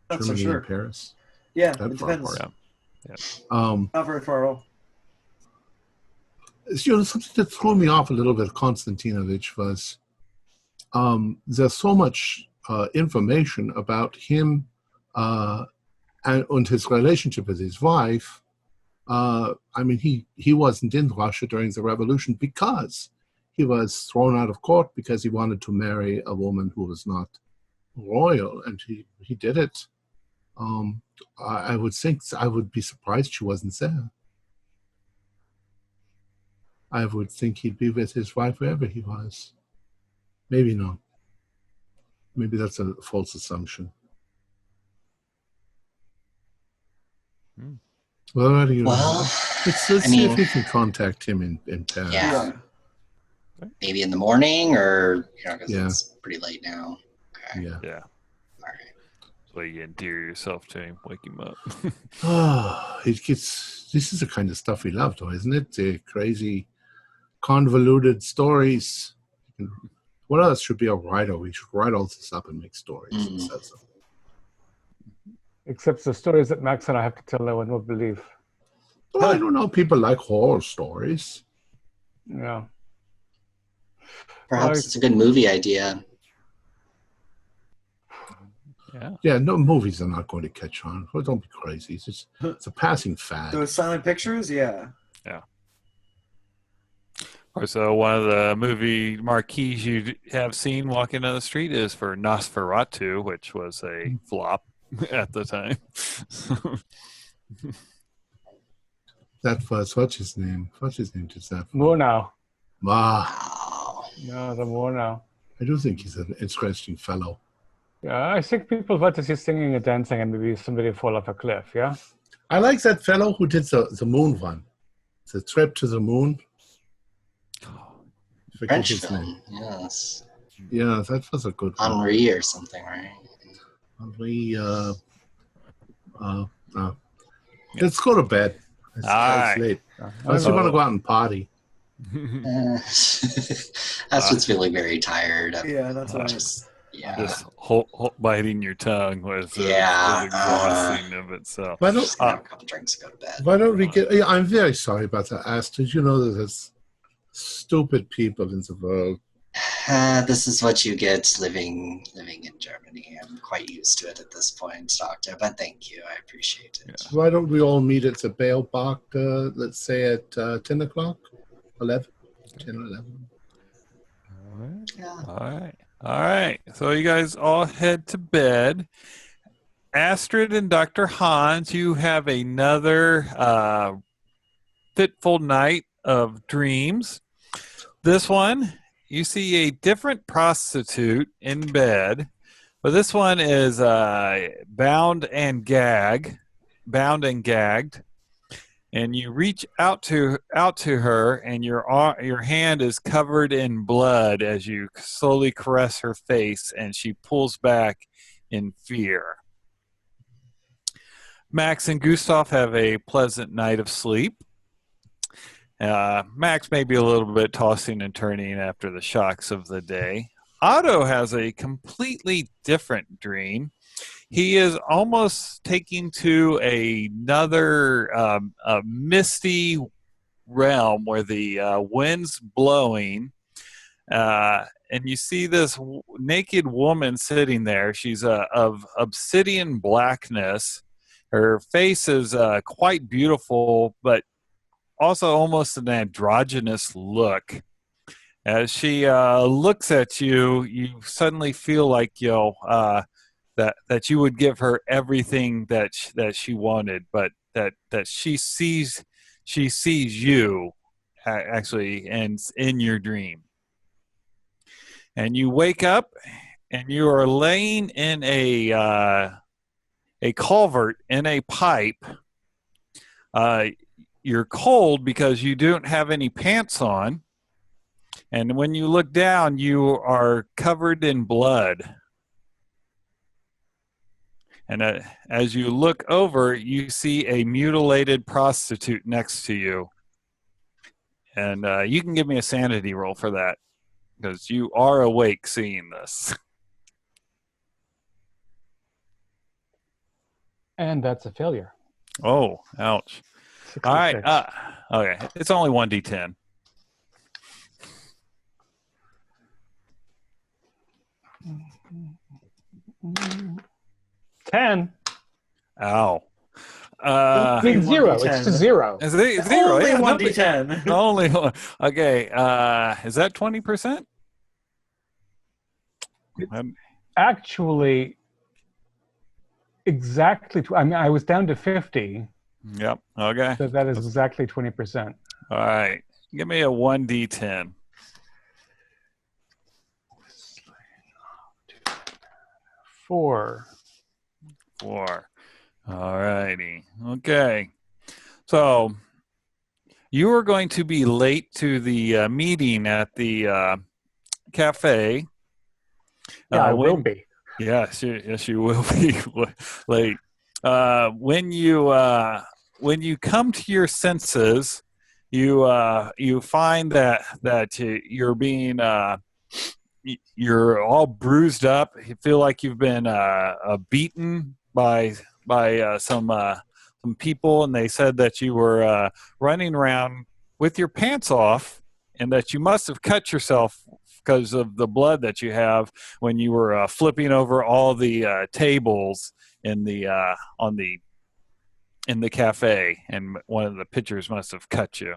that's Germany for sure. And Paris. Yeah, that it far depends. apart. Yeah. Not very far at all. Something that threw me off a little bit, Konstantinovich, was there's so much information about him and his relationship with his wife. I mean, he wasn't in Russia during the revolution because he was thrown out of court because he wanted to marry a woman who was not royal, and he did it. I would be surprised she wasn't there. I would think he'd be with his wife wherever he was. Maybe not. Maybe that's a false assumption. Well, let's see if we can contact him in Paris. Yeah. Maybe in the morning, or because it's pretty late now. Okay. Yeah. Yeah. All right. So you endear yourself to him, wake him up. This is the kind of stuff we love, though, isn't it? The crazy, convoluted stories. What else should be a writer? We should write all this up and make stories. Except the stories that Max and I have to tell, no one will believe. Well, I don't know. People like horror stories. Yeah. Perhaps it's a good movie idea. Yeah, no, movies are not going to catch on. Well, don't be crazy. It's a passing fad. Those silent pictures, yeah. Yeah. So one of the movie marquees you have seen walking down the street is for Nosferatu, which was a flop at the time. That was, what's his name? What's his name? Just that. Murnau. No, the Murnau. I do think he's an interesting fellow. Yeah, I think people want to see singing and dancing and maybe somebody fall off a cliff, yeah? I like that fellow who did the moon one. The trip to the moon. French film, yes. Yeah, that was a good one. Henri or something, right? Henri, let's go to bed. It's late. Unless you want to go out and party. That's feeling very tired. Yeah, that's what just biting your tongue was exhausting of itself. Have a couple drinks and go to bed. Why don't we get? Yeah, I'm very sorry about that, Astrid. You know that there's stupid people in the world. This is what you get living in Germany. I'm quite used to it at this point, Doctor, but thank you. I appreciate it. So why don't we all meet at the Bailbach, let's say at 10 o'clock? 11? 10 or 11. All right. Yeah. All right. So you guys all head to bed. Astrid and Dr. Hans, you have another fitful night of dreams. This one, you see a different prostitute in bed, but this one is bound and gagged, and you reach out to her, and your hand is covered in blood as you slowly caress her face, and she pulls back in fear. Max and Gustav have a pleasant night of sleep. Max may be a little bit tossing and turning after the shocks of the day. Otto has a completely different dream. He is almost taking to another a misty realm where the wind's blowing, and you see this naked woman sitting there. She's of obsidian blackness. Her face is quite beautiful, but also almost an androgynous look. As she looks at you, you suddenly feel like that you would give her everything that she wanted, but that she sees you actually, and in your dream. And you wake up, and you are laying in a culvert in a pipe. You're cold because you don't have any pants on. And when you look down, you are covered in blood. And as you look over, you see a mutilated prostitute next to you. And you can give me a sanity roll for that, because you are awake seeing this. And that's a failure. Oh, ouch. 66. All right. Okay. It's only 1d10. Ten. Ow. I mean, zero. It's to zero. Is it zero? Only Yeah, 1d10. only one. Okay. Is that 20%? Actually, exactly. I mean, I was down to 50. Yep. Okay. So that is exactly 20%. All right. Give me a 1d10. Four. All righty. Okay. So you are going to be late to the meeting at the cafe. Yeah, I will be. Yes, you will be late. When you come to your senses, you find that you're being you're all bruised up. You feel like you've been beaten by some people, and they said that you were running around with your pants off, and that you must have cut yourself because of the blood that you have when you were flipping over all the tables in the cafe, and one of the pitchers must have cut you.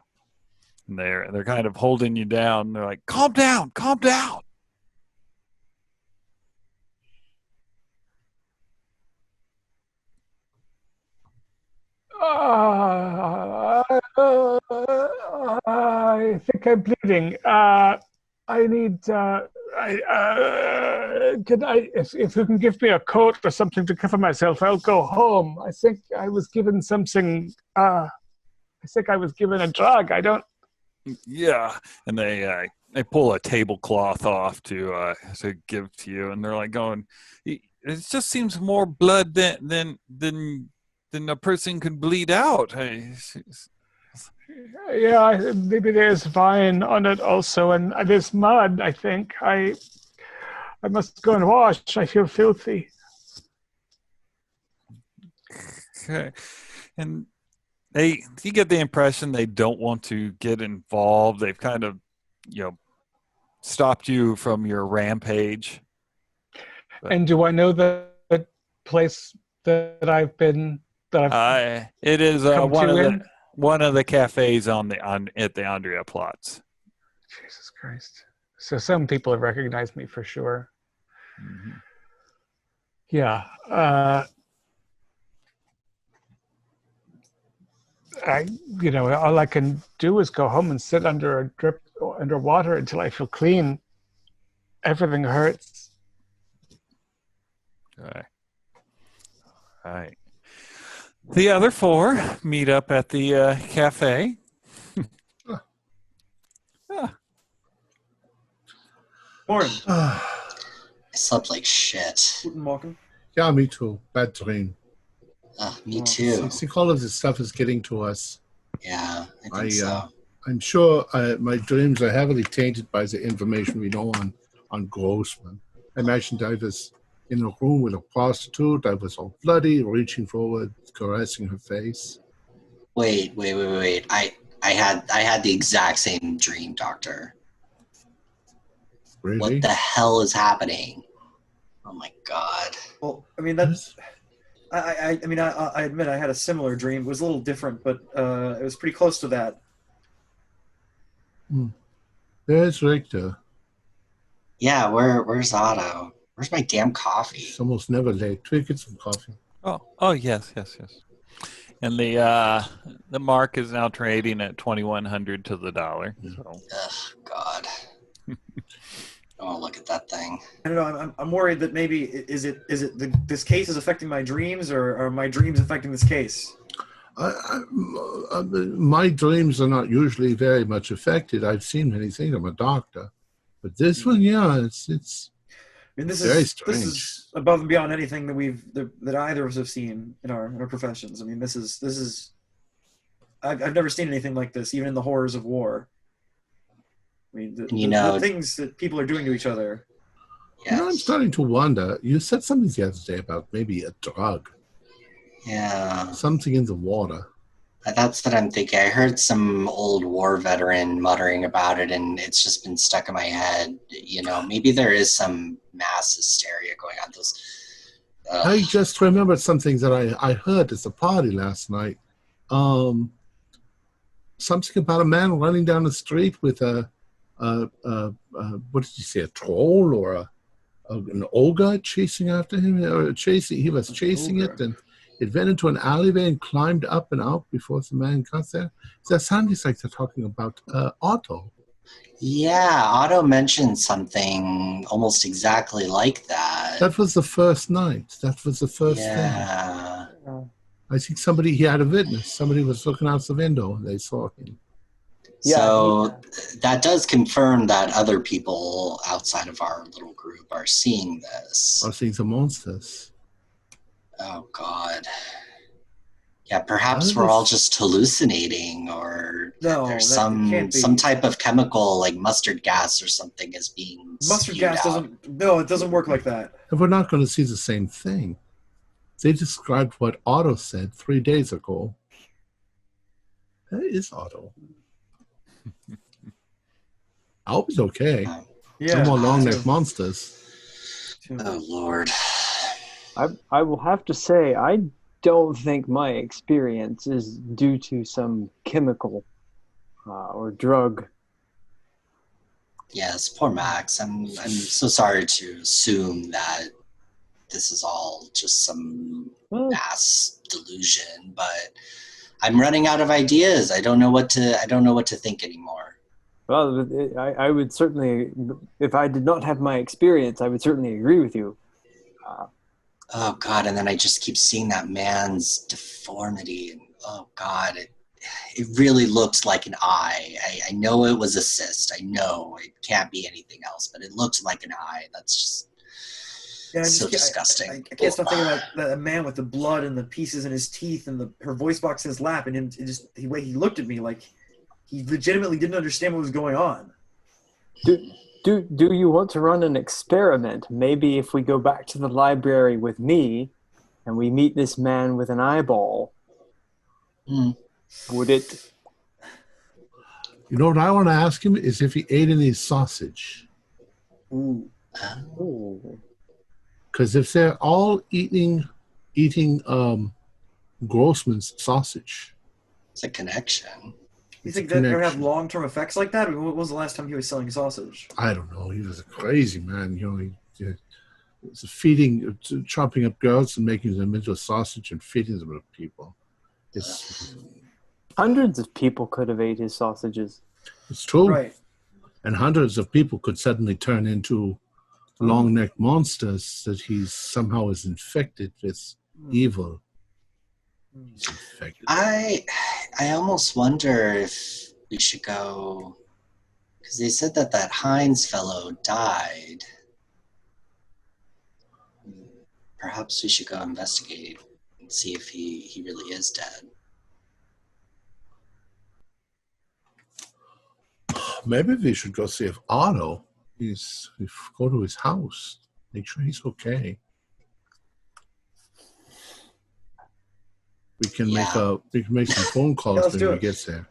And they're kind of holding you down. They're like, calm down. I think I'm bleeding. I need. If you can give me a coat or something to cover myself, I'll go home. I think I was given something. I think I was given a drug. I don't. Yeah, and they pull a tablecloth off to give to you, and they're like going, it just seems more blood than a person could bleed out. Yeah, maybe there's vine on it also, and there's mud. I think I must go and wash. I feel filthy. Okay, and you get the impression they don't want to get involved. They've kind of, stopped you from your rampage. And do I know the place that I've been? It is come one to of in? one of the cafes at the Andrea Platz. Jesus Christ! So some people have recognized me for sure. Mm-hmm. Yeah. All I can do is go home and sit underwater until I feel clean. Everything hurts. All right. The other four meet up at the cafe. Morning. I slept like shit. Guten Morgen. Yeah, me too. Bad dream. Me too. I think all of this stuff is getting to us. Yeah, I think so. I'm sure my dreams are heavily tainted by the information we know on Grossman. I imagined I was in a room with a prostitute. I was all bloody, reaching forward, caressing her face. Wait. I had the exact same dream, Doctor. Really? What the hell is happening? Oh my God. Well, I mean that's. I admit I had a similar dream. It was a little different, but it was pretty close to that. There's Richter. Yeah, where's Otto? Where's my damn coffee? It's almost never late. Tweak, get some coffee. Oh, yes. And the mark is now trading at 2,100 to the dollar. So. Ugh, God. Oh, look at that thing. I don't know. I'm worried that maybe this case is affecting my dreams, or are my dreams affecting this case? My dreams are not usually very much affected. I've seen many things. I'm a doctor, but this one, yeah, it's. I mean, this very is strange. This is above and beyond anything that either of us have seen in our professions. I mean, this is. I've never seen anything like this, even in the horrors of war. I mean, the things that people are doing to each other. Yes. I'm starting to wonder. You said something the other day about maybe a drug. Yeah. Something in the water. That's what I'm thinking. I heard some old war veteran muttering about it, and it's just been stuck in my head. Maybe there is some mass hysteria going on. I just remembered something that I heard at the party last night. Something about a man running down the street with what did you say, a troll or an ogre chasing after him? He was chasing it, and it went into an alleyway and climbed up and out before the man got there. That sounds like they're talking about Otto. Yeah, Otto mentioned something almost exactly like that. That was the first night. That was the first thing. I think he had a witness. Somebody was looking out the window and they saw him. So that does confirm that other people outside of our little group are seeing this. Are seeing the monsters. Oh, God. Yeah, perhaps we're all just hallucinating, or there's some type of chemical like mustard gas or something is being mustard gas out. It doesn't work like that. And we're not going to see the same thing. They described what Otto said 3 days ago. That is Otto. I hope he's okay. No more long-necked monsters. Oh, Lord. I will have to say, I don't think my experience is due to some chemical or drug. Yes, poor Max. I'm so sorry to assume that this is all just some mass delusion, but I'm running out of ideas. I don't know what to think anymore. Well, I would certainly, if I did not have my experience, I would certainly agree with you. Oh, God, and then I just keep seeing that man's deformity. And, oh, God, it really looked like an eye. I know it was a cyst. I know it can't be anything else, but it looked like an eye. That's just so disgusting. I can't stop thinking about the man with the blood and the pieces in his teeth and her voice box in his lap, and the way he looked at me like he legitimately didn't understand what was going on. Do you want to run an experiment? Maybe if we go back to the library with me and we meet this man with an eyeball, would it... You know what I want to ask him is if he ate any sausage. Ooh. Ooh. Because if they're all eating Grossman's sausage, It's a connection. You think that would have long-term effects like that? When was the last time he was selling sausage? I don't know. He was a crazy man. He was chopping up girls and making them into a sausage and feeding them to people. Hundreds of people could have ate his sausages. It's true. Right. And hundreds of people could suddenly turn into long-necked monsters that he somehow is infected with evil. He's infected. I almost wonder if we should go, because they said that Hines fellow died. Perhaps we should go investigate and see if he really is dead. Maybe we should go see if Otto go to his house, make sure he's okay. We can make some phone calls when he gets there.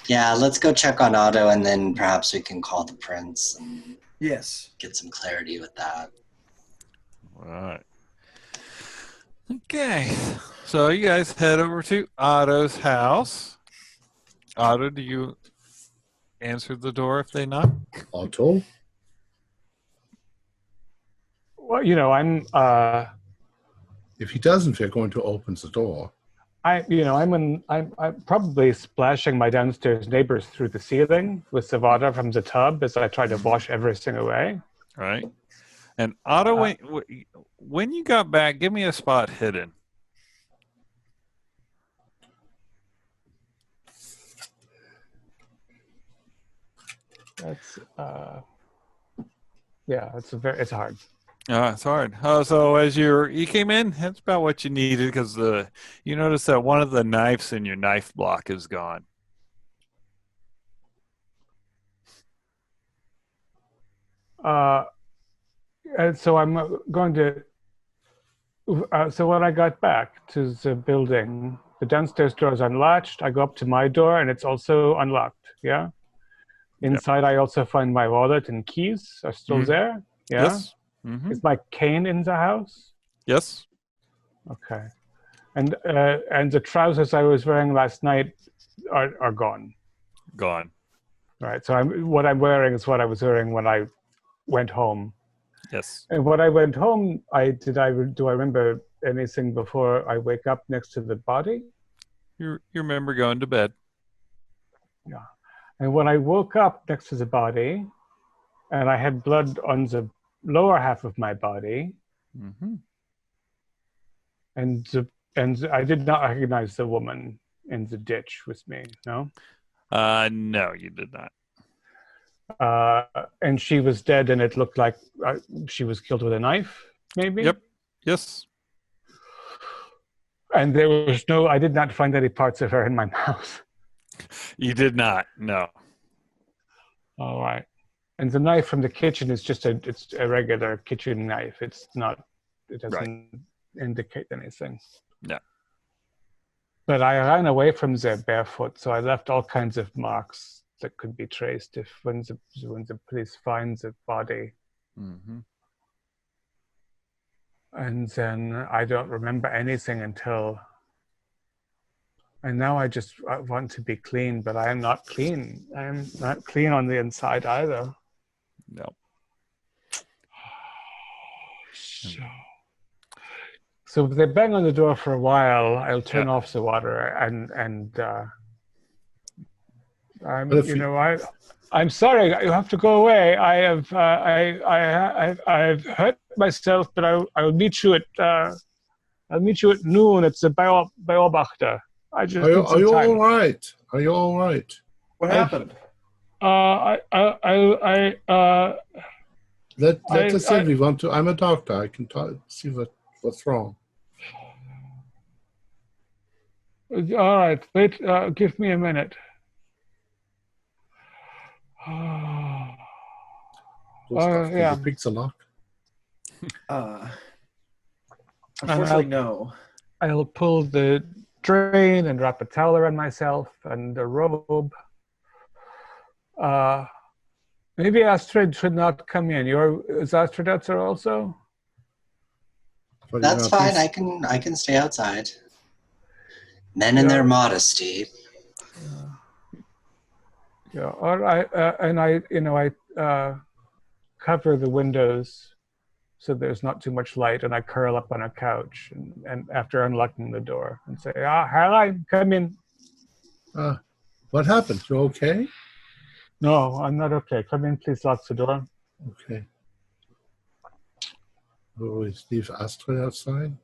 Yeah, let's go check on Otto, and then perhaps we can call the prince and get some clarity with that. All right. Okay, so you guys head over to Otto's house. Otto, do you answer the door if they knock? Otto? Well, I'm. If he doesn't, we're going to open the door. I'm probably splashing my downstairs neighbors through the ceiling with the water from the tub as I try to wash everything away. All right. And Otto, when you got back, give me a spot hidden. That's it's hard. It's hard. So as you came in, that's about what you needed, because you notice that one of the knives in your knife block is gone. And so I'm going to. So when I got back to the building, the downstairs door is unlatched. I go up to my door, and it's also unlocked. Yeah. Inside, I also find my wallet and keys are still there. Yeah. Yes. Mm-hmm. Is my cane in the house? Yes. Okay. And the trousers I was wearing last night are gone. Gone. Right. So what I'm wearing is what I was wearing when I went home. Yes. And when I went home, do I remember anything before I wake up next to the body? You remember going to bed. Yeah. And when I woke up next to the body, and I had blood on the lower half of my body, mm-hmm. and I did not recognize the woman in the ditch with me. No. No, you did not. And she was dead, and it looked like she was killed with a knife, maybe? Yep. Yes. And I did not find any parts of her in my mouth. You did not, no. All right. And the knife from the kitchen is it's a regular kitchen knife. It doesn't indicate anything. No. But I ran away from there barefoot, so I left all kinds of marks that could be traced when the police find the body. Mm-hmm. And then I don't remember anything until... And now I just want to be clean, but I am not clean. I am not clean on the inside either. No. So if they bang on the door for a while, I'll turn off the water I'm sorry. You have to go away. I've hurt myself, but I'll meet you at noon. It's the Beobachter. Are you all right? Are you all right? What happened? Let us in. We want to. I'm a doctor. I can see what's wrong. All right. Wait. Give me a minute. Yeah. The pizza lock. Unfortunately, no. I'll pull the drain and wrap a towel around myself and a robe. Maybe Astrid should not come in. Is Astrid out there also? But, That's fine. please- I can stay outside. Men in their modesty. Yeah. All right. And I cover the windows so there's not too much light, and I curl up on a couch and after unlocking the door and say, Caroline, come in. What happened? You okay? No, I'm not okay. Come in, please. Lock the door. Okay. Will we leave Astrid outside?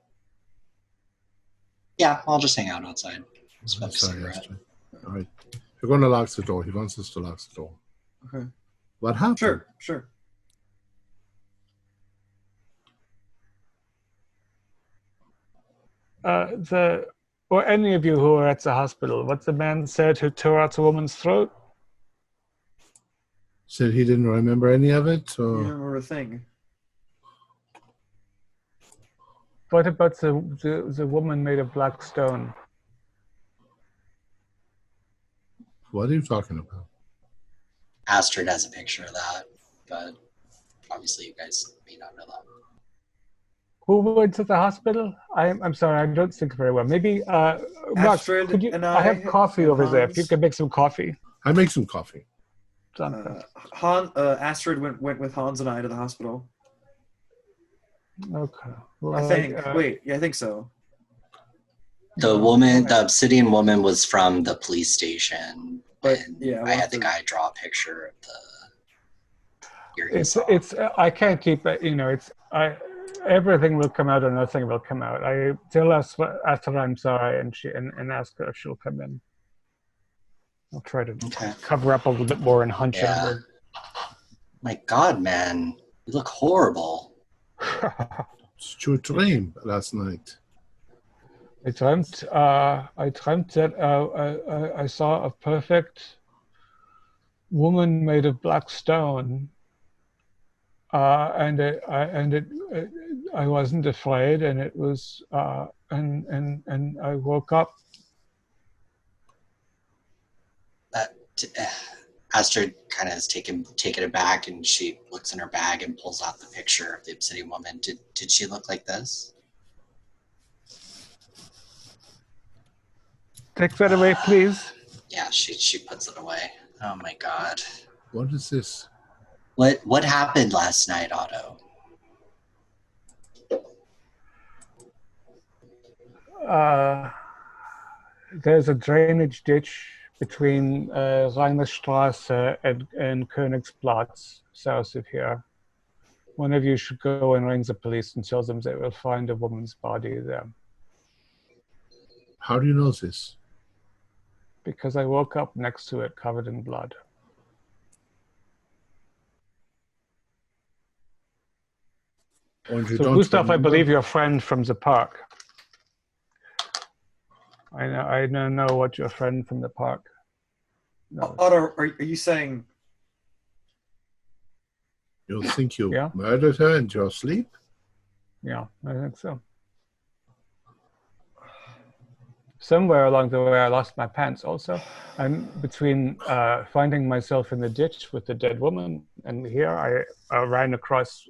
Yeah, I'll just hang out outside. I'm Smoke a sorry, cigarette. Astrid. All right. We're going to lock the door. He wants us to lock the door. Okay. What happened? Sure. Or any of you who are at the hospital, what the man said who tore out the woman's throat? Said he didn't remember any of it? You Or... remember a thing. What about the woman made of black stone? What are you talking about? Astrid has a picture of that, but obviously you guys may not know that. Who went to the hospital? I'm sorry, I don't think very well. Maybe, Max, Astrid could you? and I have coffee and over there. If you Hans. could make some coffee. I make some coffee. Astrid went with Hans and I to the hospital. Okay. Well, I think. I think so. The obsidian woman was from the police station. But, and yeah, I had the guy draw a picture of the It's I can't keep it. Everything will come out or nothing will come out. I tell Astrid I'm sorry, and ask her if she'll come in. I'll try to cover up a little bit more and hunch over. My God, man, you look horrible. It's your dream last night. I dreamt that I saw a perfect woman made of black stone, and I wasn't afraid, and it was and I woke up. Astrid kind of is taken aback, and she looks in her bag and pulls out the picture of the obsidian woman. Did she look like this? Take that away, please. Yeah, she puts it away. Oh my God. What is this? What happened last night, Otto? There's a drainage ditch between Rheinerstraße and Königsplatz, south of here. One of you should go and ring the police and tell them they will find a woman's body there. How do you know this? Because I woke up next to it covered in blood. So Gustav, I believe you're a friend from the park. I don't know what your friend from the park knows. Otto, are you saying... You think you murdered her in your sleep? Yeah, I think so. Somewhere along the way, I lost my pants also. I'm between finding myself in the ditch with the dead woman, and here I ran across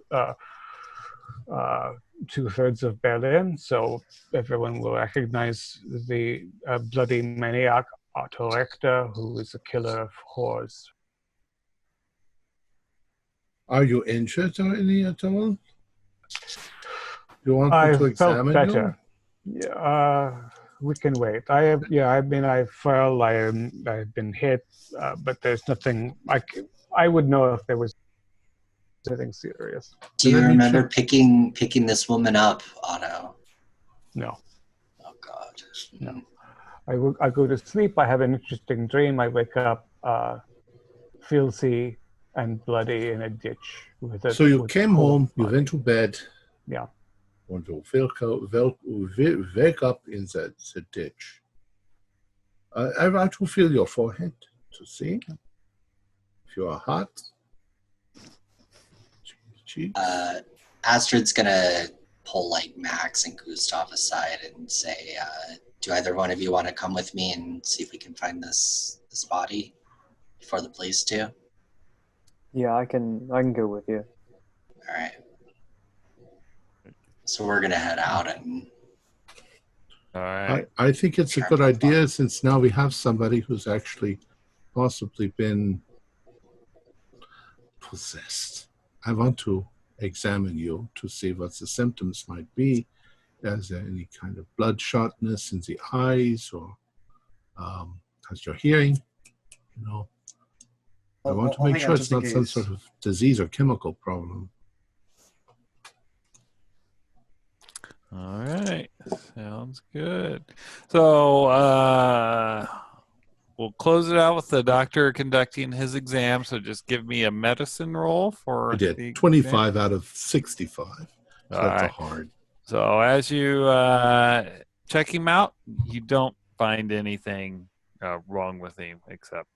2/3 of Berlin, so everyone will recognize the bloody maniac Otto Richter, who is a killer of whores. Are you injured or any at all? You want me to examine better. You? Yeah, we can wait. I fell. I've been hit, but there's nothing. I would know if there was anything serious. Do you remember picking this woman up, Otto? No. Oh God. No. I go to sleep. I have an interesting dream. I wake up filthy and bloody in a ditch. So you came home. You went to bed. Yeah. And you wake up in the ditch. I want to feel your forehead to see if you are hot. Astrid's gonna pull like Max and Gustav aside and say, do either one of you want to come with me and see if we can find this body before the police do? Yeah, I can go with you. All right. So we're gonna head out and. All right. I think it's a good idea since now we have somebody who's actually possibly been possessed. I want to examine you to see what the symptoms might be. Is there any kind of bloodshotness in the eyes, or how's your hearing? You know, I want to make sure it's not some sort of disease or chemical problem. All right. Sounds good. So we'll close it out with the doctor conducting his exam. So just give me a medicine roll for. I did 25 out of 65. So that's a hard. So as you check him out, you don't find anything wrong with him, except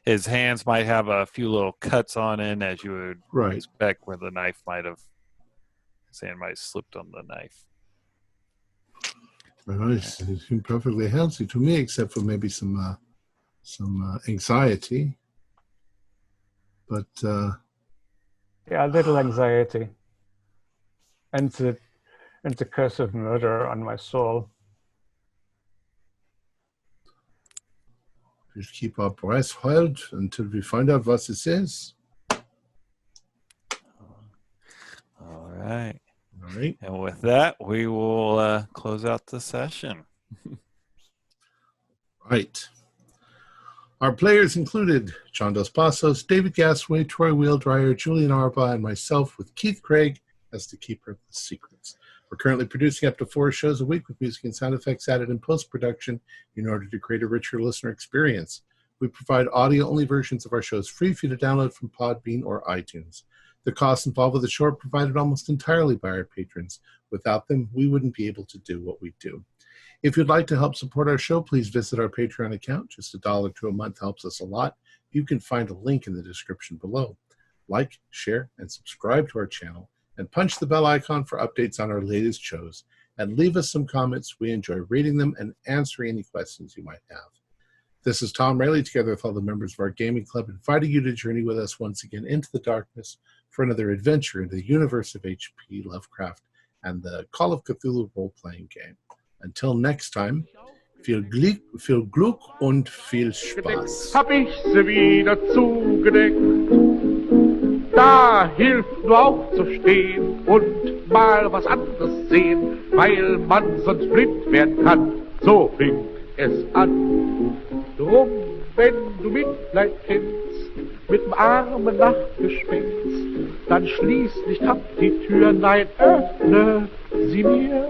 his hands might have a few little cuts on it, as you would expect, where the knife his hand might have slipped on the knife. He seemed perfectly healthy to me, except for maybe some anxiety. But a little anxiety, and the curse of murder on my soul. Just keep our breath held until we find out what this is. All right. All right. And with that, we will close out the session. Right. Our players included John Dos Passos, David Gasway, Troy Wheeldryer, Julian Arba, and myself, with Keith Craig as the keeper of the secrets. We're currently producing up to 4 shows a week with music and sound effects added in post-production in order to create a richer listener experience. We provide audio-only versions of our shows free for you to download from Podbean or iTunes. The costs involved with the show are provided almost entirely by our patrons. Without them, we wouldn't be able to do what we do. If you'd like to help support our show, please visit our Patreon account. Just $1 to a month helps us a lot. You can find a link in the description below. Like, share, and subscribe to our channel, and punch the bell icon for updates on our latest shows, and leave us some comments. We enjoy reading them and answering any questions you might have. This is Tom Rayleigh, together with all the members of our gaming club, inviting you to journey with us once again into the darkness for another adventure into the universe of H.P. Lovecraft and the Call of Cthulhu role-playing game. Until next time, viel Glück und viel Spaß. Hab ich sie wieder zugedeckt. Da hilft nur aufzustehen und mal was anderes sehen, weil man sonst blind werden kann. So fing es an. Drum, wenn du Mitleid kennst, mit'm armen Nachtgespenst, dann schließ nicht ab die Tür, nein, öffne sie mir.